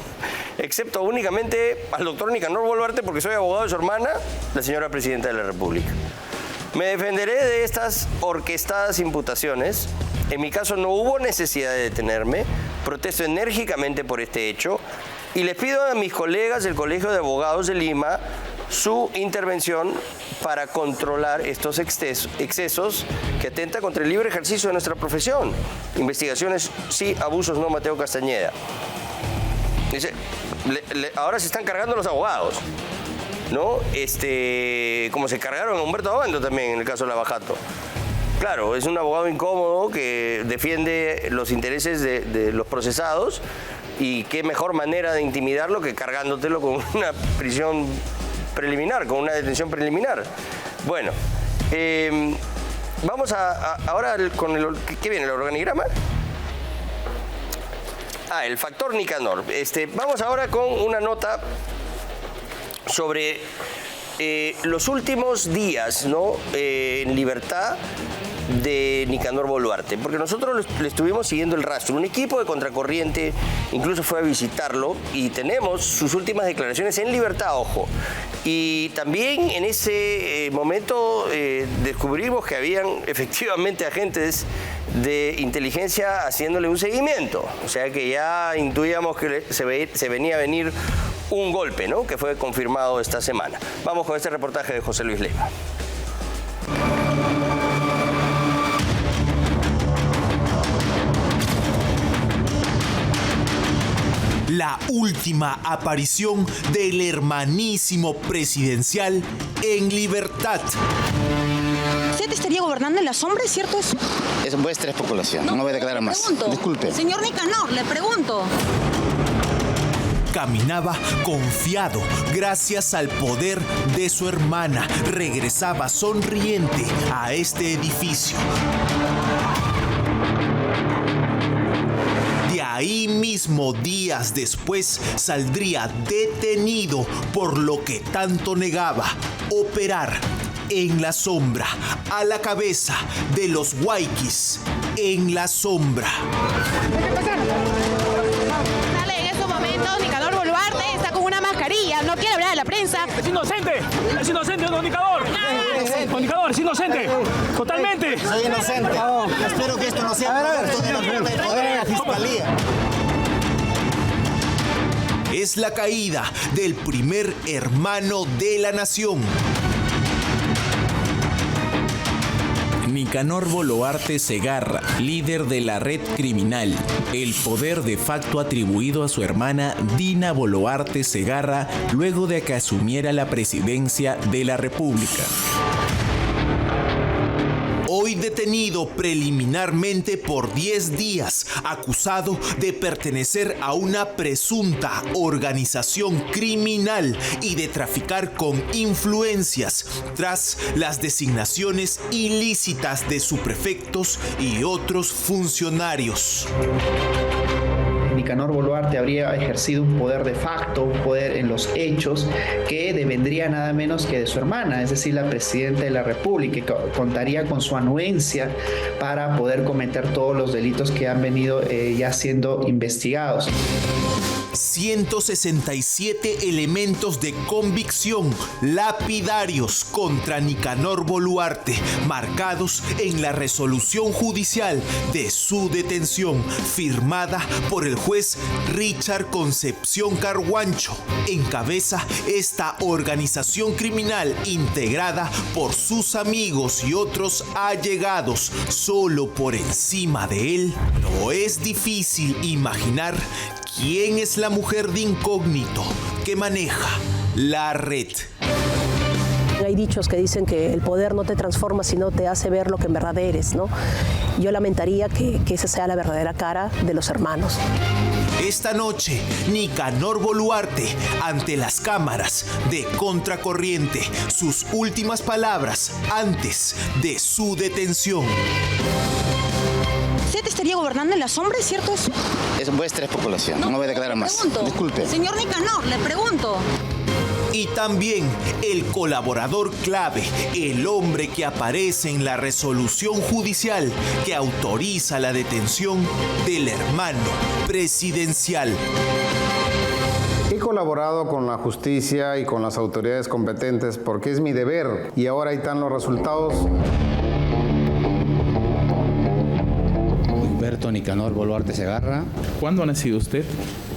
excepto únicamente al doctor Nicanor Boluarte, porque soy abogado de su hermana, la señora Presidenta de la República. Me defenderé de estas orquestadas imputaciones. En mi caso no hubo necesidad de detenerme, protesto enérgicamente por este hecho y les pido a mis colegas del Colegio de Abogados de Lima su intervención para controlar estos excesos que atentan contra el libre ejercicio de nuestra profesión. Investigaciones sí, abusos no, Mateo Castañeda. Dice, ahora se están cargando los abogados. ¿no? Como se cargaron a Humberto Abando también en el caso de Lava Jato. Claro, es un abogado incómodo que defiende los intereses de los procesados, y qué mejor manera de intimidarlo que cargándotelo con una prisión preliminar, con una detención preliminar. Bueno, vamos ahora con ¿qué viene? ¿El organigrama? El factor Nicanor. Vamos ahora con una nota sobre los últimos días, ¿no? En libertad de Nicanor Boluarte, porque nosotros le estuvimos siguiendo el rastro. Un equipo de Contracorriente incluso fue a visitarlo y tenemos sus últimas declaraciones en libertad, ojo. Y también en ese momento descubrimos que habían efectivamente agentes de inteligencia haciéndole un seguimiento. O sea que ya intuíamos que se venía a venir un golpe, ¿no? Que fue confirmado esta semana. Vamos con este reportaje de José Luis Leiva. La última aparición del hermanísimo presidencial en libertad. ¿Usted estaría gobernando en la sombra, es cierto eso? Es vuestra especulación, no voy a declarar más. Pregunto. Disculpe. Señor Nicanor, le pregunto. Caminaba confiado gracias al poder de su hermana. Regresaba sonriente a este edificio. De ahí mismo, días después, saldría detenido por lo que tanto negaba: operar en la sombra, a la cabeza de los Guayquis en la sombra. Sale en estos momentos Nicanor Boluarte, está con una mascarilla, no quiere hablar a la prensa. ¡Es inocente! ¡Es inocente, don Nicanor! ¡Don Nicanor, es inocente! ¡Totalmente! Soy inocente. Espero que esto no sea producto de la Fiscalía. Es la caída del primer hermano de la nación. Nicanor Boluarte Segarra, líder de la red criminal. El poder de facto atribuido a su hermana Dina Boluarte Segarra luego de que asumiera la presidencia de la República. Hoy detenido preliminarmente por 10 días, acusado de pertenecer a una presunta organización criminal y de traficar con influencias tras las designaciones ilícitas de subprefectos y otros funcionarios. Nicanor Boluarte habría ejercido un poder de facto, un poder en los hechos que devendría nada menos que de su hermana, es decir, la presidenta de la República, que contaría con su anuencia para poder cometer todos los delitos que han venido ya siendo investigados. 167 elementos de convicción lapidarios contra Nicanor Boluarte, marcados en la resolución judicial de su detención, firmada por el juez Richard Concepción Carguancho. Encabeza esta organización criminal integrada por sus amigos y otros allegados. Solo por encima de él, no es difícil imaginar quién es la mujer de incógnito que maneja la red. Hay dichos que dicen que el poder no te transforma, sino te hace ver lo que en verdad eres, ¿no? Yo lamentaría que esa sea la verdadera cara de los hermanos. Esta noche, Nicanor Boluarte ante las cámaras de Contracorriente. Sus últimas palabras antes de su detención. ¿Usted estaría gobernando en la sombra, es cierto eso? Es vuestra especulación, no voy a declarar más. Disculpe. Señor Nicanor, le pregunto. Y también el colaborador clave, el hombre que aparece en la resolución judicial que autoriza la detención del hermano presidencial. He colaborado con la justicia y con las autoridades competentes porque es mi deber y ahora ahí están los resultados. Humberto Nicanor Boluarte Segarra. ¿Cuándo ha nacido usted?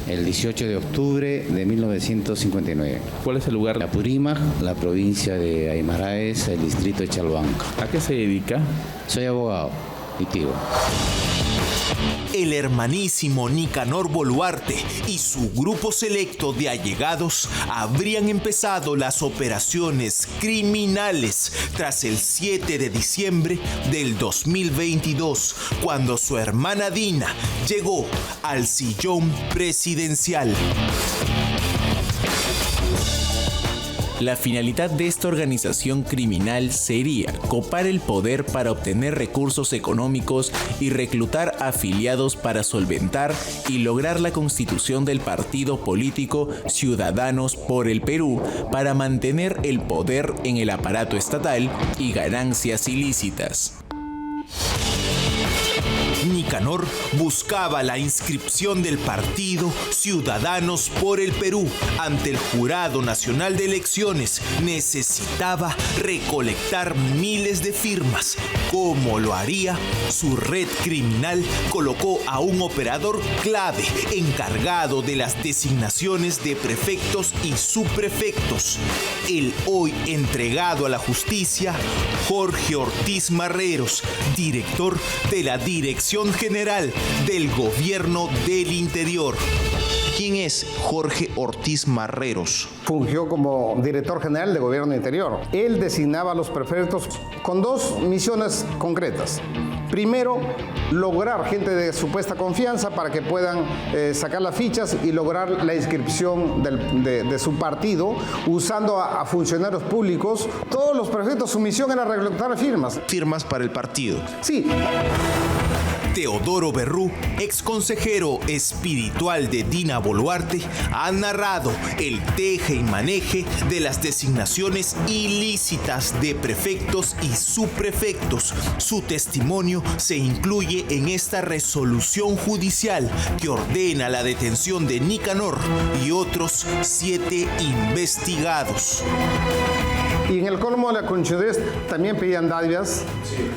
El 18 de octubre de 1959. ¿Cuál es el lugar? La Purímac, la provincia de Aymaraes, el distrito de Chalhuanca. ¿A qué se dedica? Soy abogado, litigo. El hermanísimo Nicanor Boluarte y su grupo selecto de allegados habrían empezado las operaciones criminales tras el 7 de diciembre del 2022, cuando su hermana Dina llegó al sillón presidencial. La finalidad de esta organización criminal sería copar el poder para obtener recursos económicos y reclutar afiliados para solventar y lograr la constitución del partido político Ciudadanos por el Perú para mantener el poder en el aparato estatal y ganancias ilícitas. Nicanor buscaba la inscripción del partido Ciudadanos por el Perú ante el Jurado Nacional de Elecciones. Necesitaba recolectar miles de firmas. ¿Cómo lo haría? Su red criminal colocó a un operador clave encargado de las designaciones de prefectos y subprefectos. El hoy entregado a la justicia, Jorge Ortiz Marreros, director de la Dirección General del Gobierno del Interior. ¿Quién es Jorge Ortiz Marreros? Fungió como director general de Gobierno Interior. Él designaba a los prefectos con dos misiones concretas. Primero, lograr gente de supuesta confianza para que puedan sacar las fichas y lograr la inscripción de su partido usando a funcionarios públicos. Todos los prefectos, su misión era recolectar firmas. Firmas para el partido. Sí. Teodoro Berrú, ex consejero espiritual de Dina Boluarte, ha narrado el teje y maneje de las designaciones ilícitas de prefectos y subprefectos. Su testimonio se incluye en esta resolución judicial que ordena la detención de Nicanor y otros 7 investigados. Y en el colmo de la conchudez también pedían dádivas,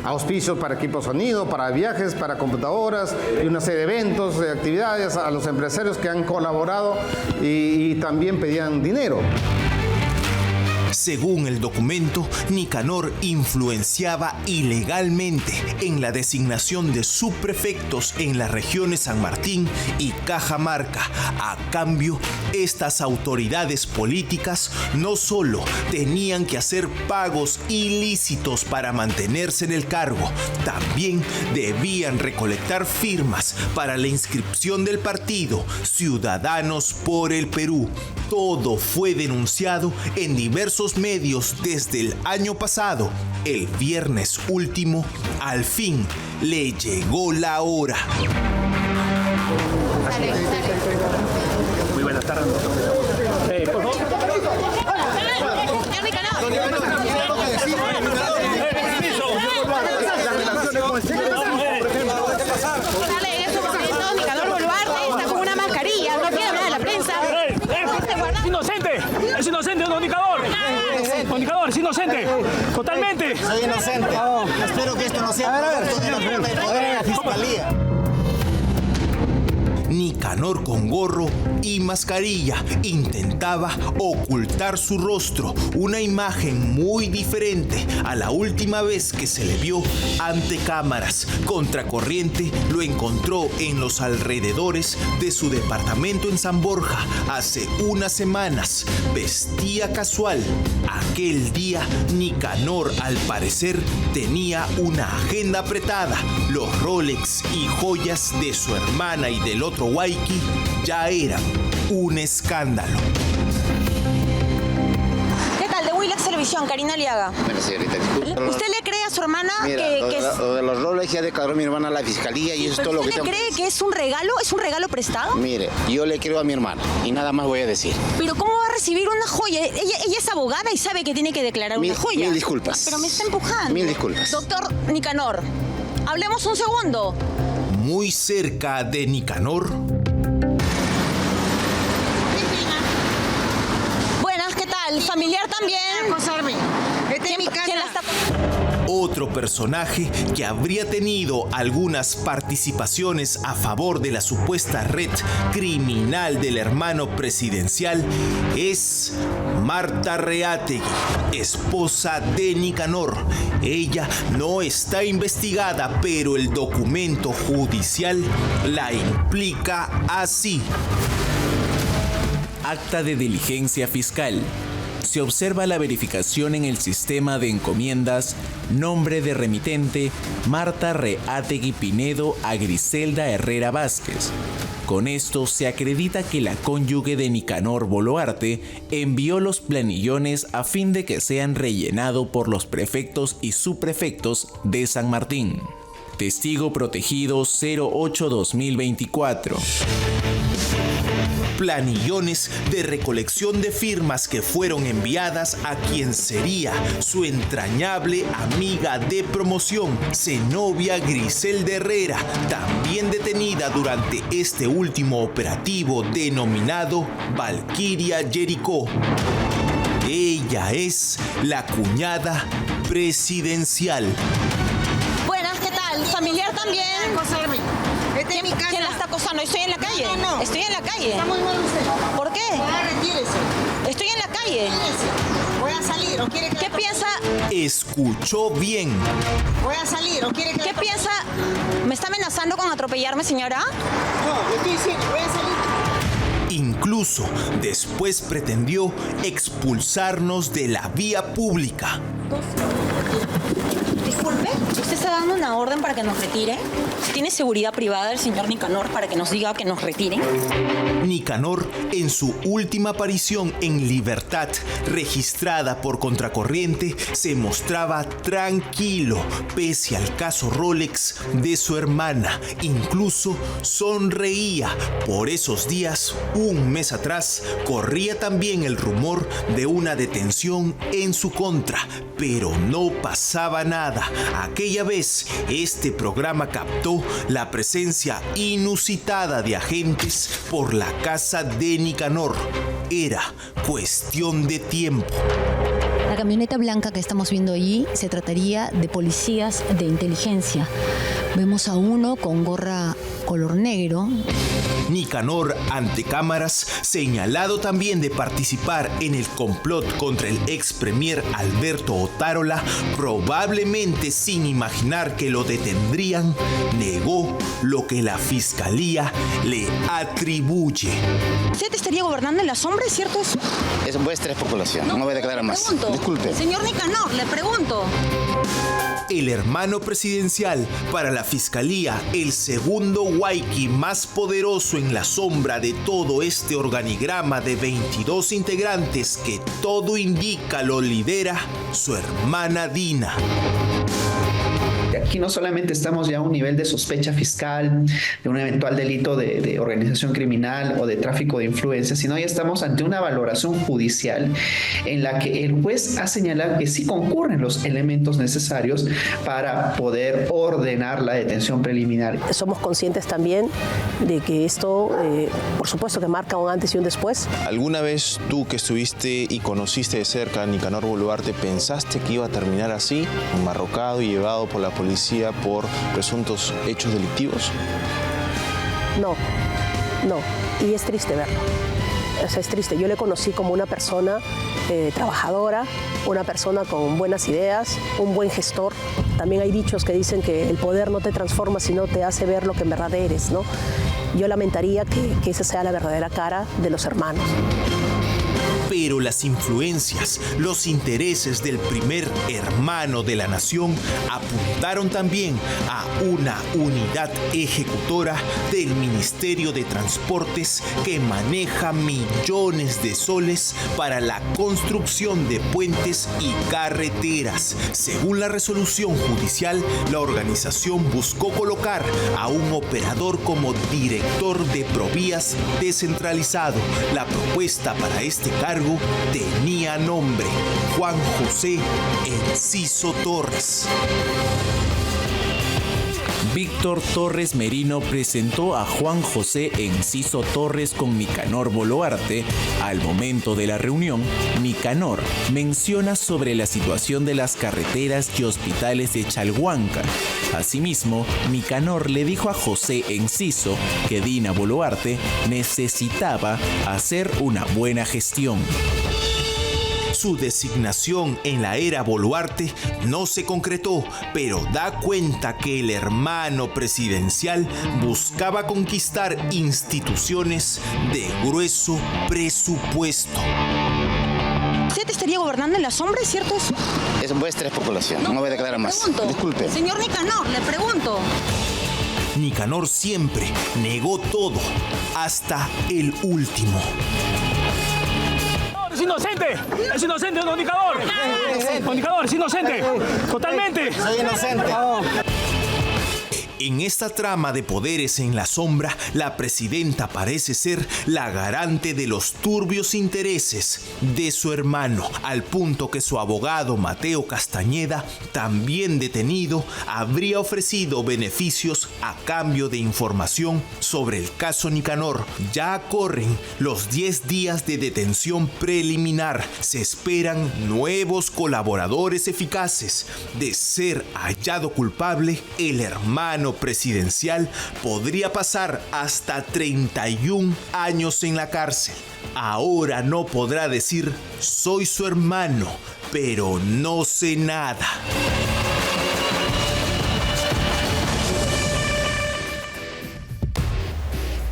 auspicios para equipos sonido, para viajes, para computadoras y una serie de eventos, de actividades a los empresarios que han colaborado y también pedían dinero. Según el documento, Nicanor influenciaba ilegalmente en la designación de subprefectos en las regiones San Martín y Cajamarca. A cambio, estas autoridades políticas no solo tenían que hacer pagos ilícitos para mantenerse en el cargo, también debían recolectar firmas para la inscripción del partido Ciudadanos por el Perú. Todo fue denunciado en diversos medios desde el año pasado. El viernes último, al fin, le llegó la hora. Muy buenas tardes. Por favor. Dale, en estos momentos, Nicanor Boluarte está con una mascarilla, no quiere hablar a la prensa. ¡Es inocente! ¡Es inocente, don Nicanor! Don Nicanor, es inocente. Totalmente. Soy inocente. Espero que esto no sea de la fiscalía. Nicanor, con gorro y mascarilla, intentaba ocultar su rostro, una imagen muy diferente a la última vez que se le vio ante cámaras. Contracorriente lo encontró en los alrededores de su departamento en San Borja hace unas semanas. Vestía casual. Aquel día, Nicanor, al parecer, tenía una agenda apretada. Los Rolex y joyas de su hermana y del otro Waiki ya eran un escándalo. ¿Qué tal? De Willax Televisión, Karina Aliaga. Bueno, señorita, disculpe. ¿Usted le cree a su hermana que lo de los Rolex ya declaró mi hermana a la fiscalía y eso es todo lo que ¿Usted le cree que es un regalo? ¿Es un regalo prestado? Mire, yo le creo a mi hermana y nada más voy a decir. Pero ¿cómo va a recibir una joya? Ella es abogada y sabe que tiene que declarar una joya. Mil disculpas. Pero me está empujando. Mil disculpas. Doctor Nicanor, hablemos un segundo. Muy cerca de Nicanor. Buenas, ¿qué tal? ¿Familiar también? Acosarme. Esta es mi casa. ¿Quién la está... Otro personaje que habría tenido algunas participaciones a favor de la supuesta red criminal del hermano presidencial es Marta Reátegui, esposa de Nicanor. Ella no está investigada, pero el documento judicial la implica así. Acta de diligencia fiscal. Se observa la verificación en el sistema de encomiendas, nombre de remitente, Marta Reátegui Pinedo a Griselda Herrera Vázquez. Con esto se acredita que la cónyuge de Nicanor Boluarte envió los planillones a fin de que sean rellenados por los prefectos y subprefectos de San Martín. Testigo protegido 08-2024. Planillones de recolección de firmas que fueron enviadas a quien sería su entrañable amiga de promoción, Zenobia Griselda Herrera, también detenida durante este último operativo denominado Valquiria Jericó. Ella es la cuñada presidencial. Buenas, ¿qué tal? ¿Familiar también? ¿Quién la está acosando? Estoy en la calle. No. Estoy en la calle. Está muy mal usted. ¿Por qué? Ahora retírese. Estoy en la calle. Retírese. Voy a salir o quiere que... ¿Qué piensa? Escuchó bien. Voy a salir o quiere que... ¿Qué piensa? ¿Me está amenazando con atropellarme, señora? No, le estoy diciendo, voy a salir. Incluso después pretendió expulsarnos de la vía pública. Disculpe, ¿usted está dando una orden para que nos retire? ¿Tiene seguridad privada del señor Nicanor para que nos diga que nos retiren? Nicanor, en su última aparición en libertad, registrada por Contracorriente, se mostraba tranquilo pese al caso Rolex de su hermana. Incluso sonreía. Por esos días, un mes atrás, corría también el rumor de una detención en su contra, pero no pasaba nada. Aquella vez, este programa captó la presencia inusitada de agentes por la casa de Nicanor. Era cuestión de tiempo. La camioneta blanca que estamos viendo allí se trataría de policías de inteligencia. Vemos a uno con gorra color negro. Nicanor, ante cámaras, señalado también de participar en el complot contra el ex premier Alberto Otárola, probablemente sin imaginar que lo detendrían, negó lo que la fiscalía le atribuye. ¿Usted estaría gobernando en la sombra, es cierto eso? Es vuestra especulación, no voy a declarar más. Pregunto. Disculpe. Señor Nicanor, le pregunto. El hermano presidencial, para la fiscalía, el segundo huayqui más poderoso en la sombra de todo este organigrama de 22 integrantes que todo indica lo lidera su hermana Dina. Aquí no solamente estamos ya a un nivel de sospecha fiscal, de un eventual delito de organización criminal o de tráfico de influencias, sino ya estamos ante una valoración judicial en la que el juez ha señalado que sí concurren los elementos necesarios para poder ordenar la detención preliminar. Somos conscientes también de que esto, por supuesto que marca un antes y un después. ¿Alguna vez tú que estuviste y conociste de cerca a Nicanor Boluarte pensaste que iba a terminar así, enmarrocado y llevado por la policía por presuntos hechos delictivos? No. Y es triste verlo. O sea, es triste. Yo le conocí como una persona trabajadora, una persona con buenas ideas, un buen gestor. También hay dichos que dicen que el poder no te transforma, sino te hace ver lo que en verdad eres, ¿no? Yo lamentaría que esa sea la verdadera cara de los hermanos. Pero las influencias, los intereses del primer hermano de la nación apuntaron también a una unidad ejecutora del Ministerio de Transportes que maneja millones de soles para la construcción de puentes y carreteras. Según la resolución judicial, la organización buscó colocar a un operador como director de Provías descentralizado. La propuesta para este cargo tenía nombre: Juan José Enciso Torres. Víctor Torres Merino presentó a Juan José Enciso Torres con Nicanor Boluarte. Al momento de la reunión, Nicanor menciona sobre la situación de las carreteras y hospitales de Chalhuanca. Asimismo, Nicanor le dijo a José Enciso que Dina Boluarte necesitaba hacer una buena gestión. Su designación en la era Boluarte no se concretó, pero da cuenta que el hermano presidencial buscaba conquistar instituciones de grueso presupuesto. ¿Usted estaría gobernando en la sombra, es cierto eso? Es un vuestra especulación, no voy a declarar más. Pregunto. Disculpe. Señor Nicanor, le pregunto. Nicanor siempre negó todo, hasta el último. ¡Es inocente! ¡Es inocente, don Indicador! ¡Don Indicador, es inocente! ¡Totalmente! Soy inocente. En esta trama de poderes en la sombra, la presidenta parece ser la garante de los turbios intereses de su hermano, al punto que su abogado Mateo Castañeda, también detenido, habría ofrecido beneficios a cambio de información sobre el caso Nicanor. Ya corren los 10 días de detención preliminar. Se esperan nuevos colaboradores eficaces. De ser hallado culpable, el hermano presidencial podría pasar hasta 31 años en la cárcel. Ahora no podrá decir soy su hermano, pero no sé nada.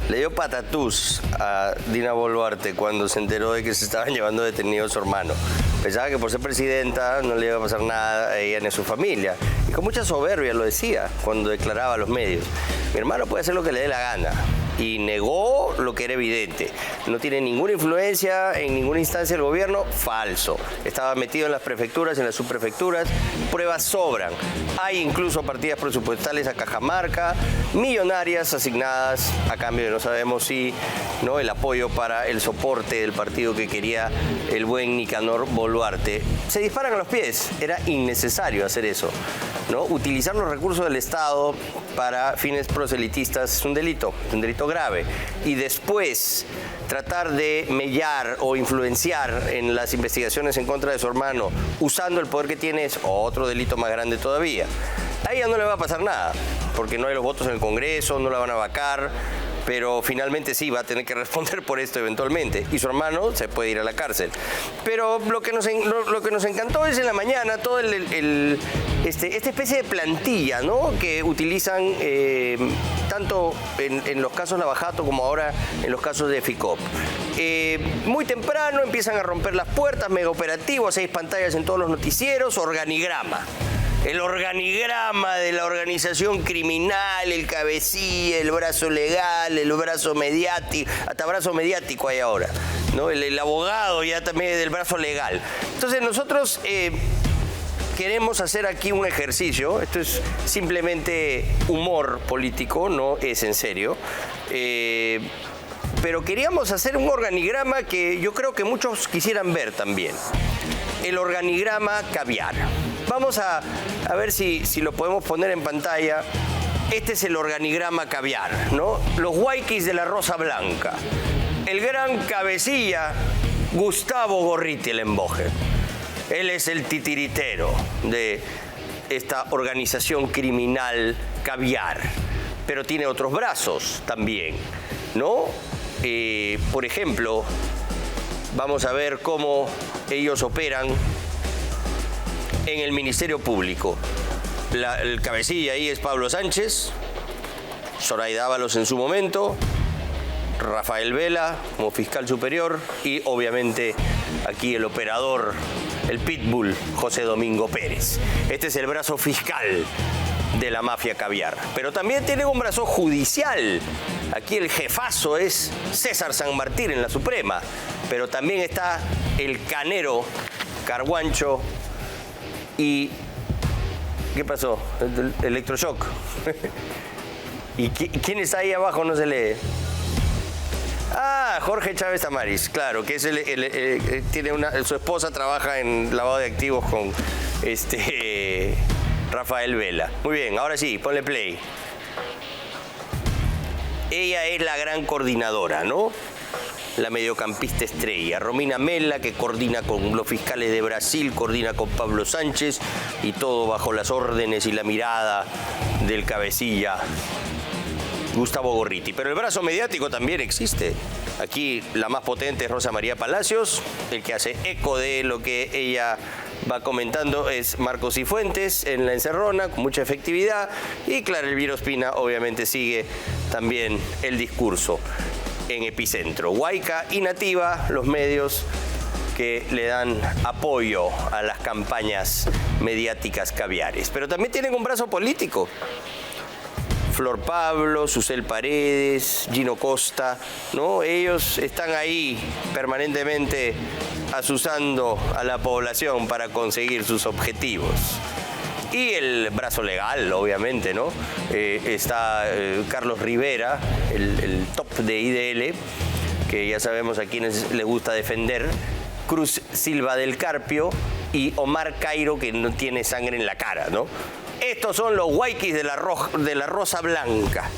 Le dio patatús a Dina Boluarte cuando se enteró de que se estaban llevando detenido a su hermano. Pensaba que por ser presidenta no le iba a pasar nada a ella ni a su familia. Y con mucha soberbia lo decía cuando declaraba a los medios. Mi hermano puede hacer lo que le dé la gana. Y negó lo que era evidente. No tiene ninguna influencia en ninguna instancia del gobierno. Falso. Estaba metido en las prefecturas, en las subprefecturas. Pruebas sobran. Hay incluso partidas presupuestales a Cajamarca, millonarias asignadas a cambio de no sabemos si, ¿no?, el apoyo para el soporte del partido que quería el buen Nicanor Boluarte. Se disparan a los pies. Era innecesario hacer eso, ¿no? Utilizar los recursos del Estado para fines proselitistas es un delito grave. Y después tratar de mellar o influenciar en las investigaciones en contra de su hermano usando el poder que tiene es otro delito más grande todavía. A ella no le va a pasar nada, porque no hay los votos en el Congreso, no la van a vacar, pero finalmente sí va a tener que responder por esto eventualmente. Y su hermano se puede ir a la cárcel. Pero lo que nos encantó es en la mañana todo esta especie de plantilla, ¿no?, que utilizan tanto en los casos Lavajato como ahora en los casos de FICOP. Muy temprano empiezan a romper las puertas, mega operativos, 6 pantallas en todos los noticieros, organigrama. El organigrama de la organización criminal, el cabecilla, el brazo legal, el brazo mediático, hasta brazo mediático hay ahora, ¿no? El abogado ya también del brazo legal. Entonces nosotros queremos hacer aquí un ejercicio, esto es simplemente humor político, no es en serio, pero queríamos hacer un organigrama que yo creo que muchos quisieran ver también. El organigrama caviar. Vamos a ver si lo podemos poner en pantalla. Este es el organigrama caviar, ¿no? Los huayquis de la Rosa Blanca. El gran cabecilla, Gustavo Gorriti Lemboje. Él es el titiritero de esta organización criminal caviar. Pero tiene otros brazos también, ¿no? Por ejemplo, vamos a ver cómo ellos operan en el Ministerio Público. El cabecilla ahí es Pablo Sánchez, Zoraida Ábalos en su momento, Rafael Vela como fiscal superior y obviamente aquí el operador, el pitbull, José Domingo Pérez. Este es el brazo fiscal de la mafia caviar. Pero también tiene un brazo judicial. Aquí el jefazo es César San Martín en la Suprema. Pero también está el canero Carguancho y... ¿Qué pasó? El electroshock. ¿Y quién está ahí abajo? No se lee. Ah, Jorge Chávez Tamaris, claro, que es su esposa trabaja en lavado de activos con Rafael Vela. Muy bien, ahora sí, ponle play. Ella es la gran coordinadora, ¿no? La mediocampista estrella. Romina Mella, que coordina con los fiscales de Brasil, coordina con Pablo Sánchez, y todo bajo las órdenes y la mirada del cabecilla Gustavo Gorriti. Pero el brazo mediático también existe. Aquí la más potente es Rosa María Palacios. El que hace eco de lo que ella va comentando es Marcos Cifuentes en La Encerrona, con mucha efectividad. Y Clara Elvira Ospina obviamente sigue también el discurso en Epicentro. Huayca y Nativa, los medios que le dan apoyo a las campañas mediáticas caviares. Pero también tienen un brazo político. Flor Pablo, Susel Paredes, Gino Costa, ¿no? Ellos están ahí permanentemente asusando a la población para conseguir sus objetivos. Y el brazo legal, obviamente, ¿no? Está Carlos Rivera, el top de IDL, que ya sabemos a quienes le gusta defender, Cruz Silva del Carpio y Omar Cairo, que no tiene sangre en la cara, ¿no? Estos son los huayquis de la Rosa Blanca.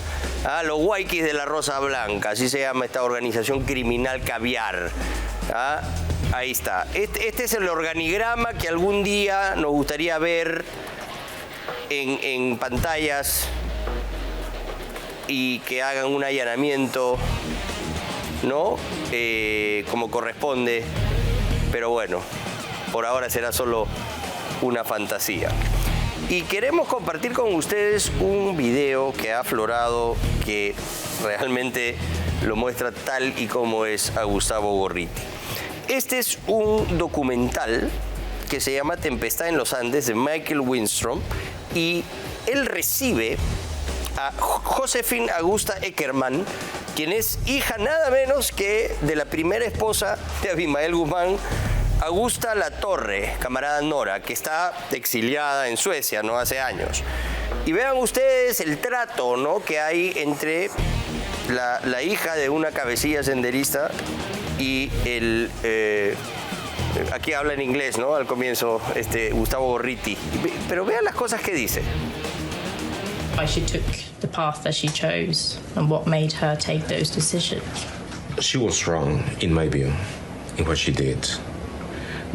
Los huayquis de la Rosa Blanca, así se llama esta organización criminal caviar. Ahí está. Este es el organigrama que algún día nos gustaría ver en pantallas y que hagan un allanamiento, ¿no? Como corresponde. Pero bueno, por ahora será solo una fantasía. Y queremos compartir con ustedes un video que ha aflorado, que realmente lo muestra tal y como es a Gustavo Gorriti. Este es un documental que se llama Tempestad en los Andes, de Michael Winstrom, y él recibe a Josephine Augusta Eckermann, quien es hija nada menos que de la primera esposa de Abimael Guzmán, Augusta Latorre, camarada Nora, que está exiliada en Suecia, ¿no? Hace años. Y vean ustedes el trato, ¿no?, que hay entre la hija de una cabecilla senderista y el... aquí habla en inglés, ¿no?, al comienzo, Gustavo Gorriti. Pero vean las cosas que dice. Why she took the path that she chose and what made her take those decisions. She was wrong, in my view, in what she did.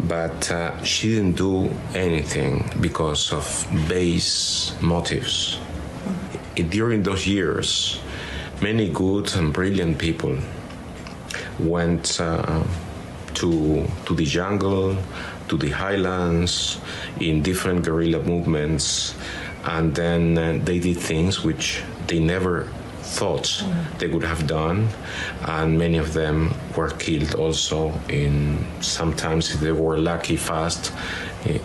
But she didn't do anything because of base motives. During those years, many good and brilliant people went to the jungle, to the highlands, in different guerrilla movements, and then they did things which they never thought they would have done, and many of them were killed also, sometimes if they were lucky fast,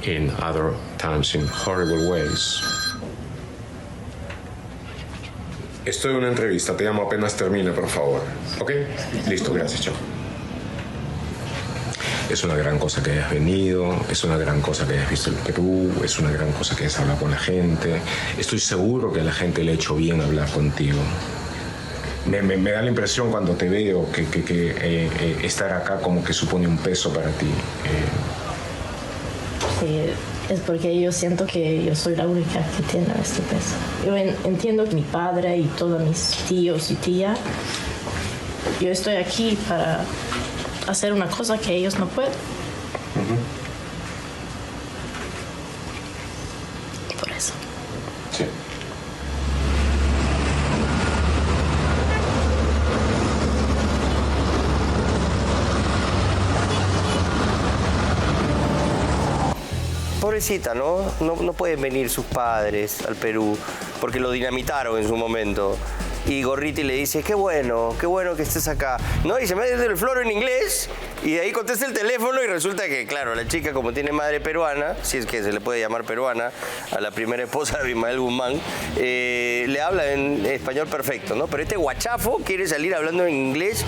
in other times in horrible ways. Estoy en una entrevista, te llamo apenas termine, por favor. ¿Ok? Listo, gracias, chao. Es una gran cosa que hayas venido, es una gran cosa que hayas visto el Perú, es una gran cosa que hayas hablado con la gente. Estoy seguro que a la gente le ha hecho bien hablar contigo. Me da la impresión cuando te veo que estar acá como que supone un peso para ti. Sí, es porque yo siento que yo soy la única que tiene este peso. Yo entiendo que mi padre y todos mis tíos y tía, yo estoy aquí para hacer una cosa que ellos no pueden. Por eso. Sí. Pobrecita, ¿no? No pueden venir sus padres al Perú porque lo dinamitaron en su momento. Y Gorriti le dice, qué bueno que estés acá, ¿no? Y se mete el floro en inglés y de ahí contesta el teléfono y resulta que, claro, la chica, como tiene madre peruana, si es que se le puede llamar peruana, a la primera esposa de Abimael Guzmán, le habla en español perfecto, ¿no? Pero este guachafo quiere salir hablando en inglés,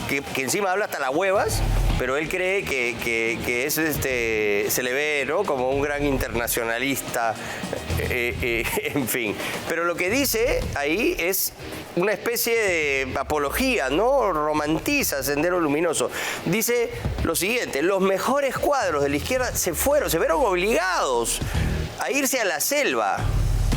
que encima habla hasta las huevas, pero él cree que es se le ve, ¿no?, como un gran internacionalista, en fin. Pero lo que dice ahí es una especie de apología, ¿no? Romantiza Sendero Luminoso. Dice lo siguiente: los mejores cuadros de la izquierda se vieron obligados a irse a la selva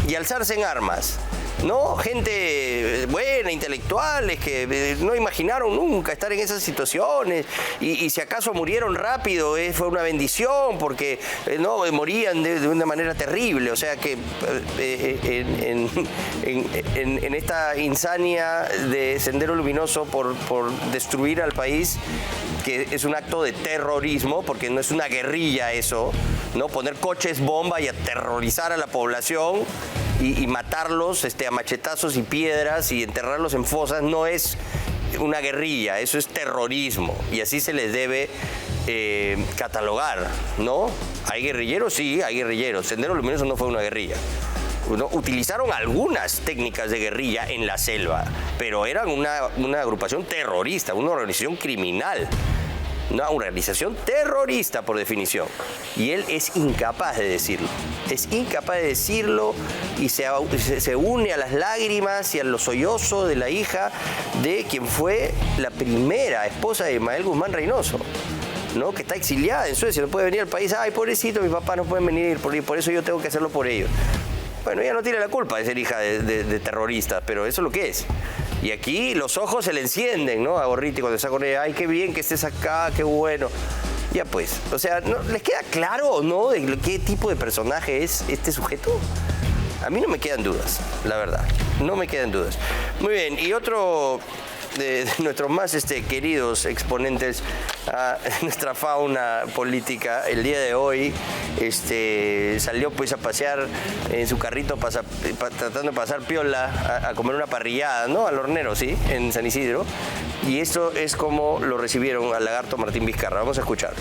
y alzarse en armas. ¿no? Gente buena, intelectuales, que no imaginaron nunca estar en esas situaciones y si acaso murieron rápido, fue una bendición porque no morían de una manera terrible. O sea que en esta insania de Sendero Luminoso por destruir al país, que es un acto de terrorismo, porque no es una guerrilla eso, ¿no? Poner coches bomba y aterrorizar a la población y matarlos a machetazos y piedras y enterrarlos en fosas no es una guerrilla, eso es terrorismo y así se les debe catalogar, ¿no? ¿Hay guerrilleros? Sí, hay guerrilleros. Sendero Luminoso no fue una guerrilla. ¿No? Utilizaron algunas técnicas de guerrilla en la selva, pero eran una agrupación terrorista, una organización criminal, una organización terrorista por definición. Y él es incapaz de decirlo. Es incapaz de decirlo y se une a las lágrimas y a los sollozos de la hija de quien fue la primera esposa de Ismael Guzmán Reynoso, ¿no? Que está exiliada en Suecia, no puede venir al país. Ay, pobrecito, mis papás no pueden venir, por eso yo tengo que hacerlo por ellos. Bueno, ella no tiene la culpa de ser hija de terroristas, pero eso es lo que es. Y aquí los ojos se le encienden, ¿no? A Gorriti cuando está con ella. Ay, qué bien que estés acá, qué bueno. Ya pues, o sea, ¿no? ¿Les queda claro o no de qué tipo de personaje es este sujeto? A mí no me quedan dudas, la verdad. No me quedan dudas. Muy bien, y otro de nuestros más queridos exponentes a nuestra fauna política, el día de hoy salió pues a pasear en su carrito tratando de pasar piola a comer una parrillada, ¿no? Al hornero, ¿sí? En San Isidro. Y esto es como lo recibieron al lagarto Martín Vizcarra. Vamos a escuchar.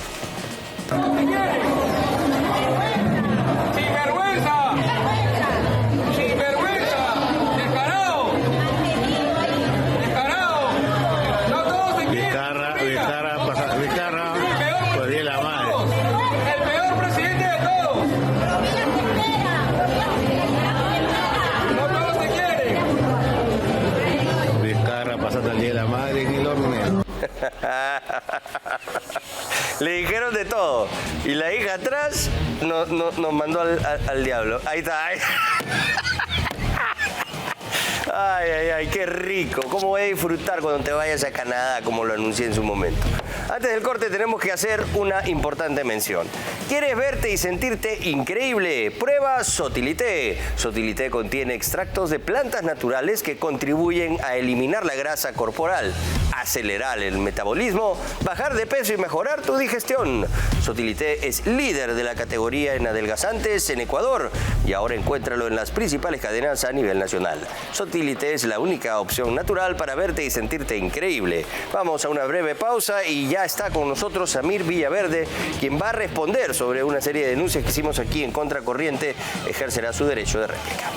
Le dijeron de todo. Y la hija atrás nos mandó al diablo. Ahí está. Ay, qué rico. ¿Cómo voy a disfrutar cuando te vayas a Canadá, como lo anuncié en su momento? Antes del corte tenemos que hacer una importante mención. ¿Quieres verte y sentirte increíble? Prueba Sotilité. Sotilité contiene extractos de plantas naturales que contribuyen a eliminar la grasa corporal, acelerar el metabolismo, bajar de peso y mejorar tu digestión. Sotilité es líder de la categoría en adelgazantes en Ecuador y ahora encuéntralo en las principales cadenas a nivel nacional. Sotilité es la única opción natural para verte y sentirte increíble. Vamos a una breve pausa y ya está con nosotros Samir Villaverde, quien va a responder sobre una serie de denuncias que hicimos aquí en Contracorriente. Ejercerá su derecho de réplica.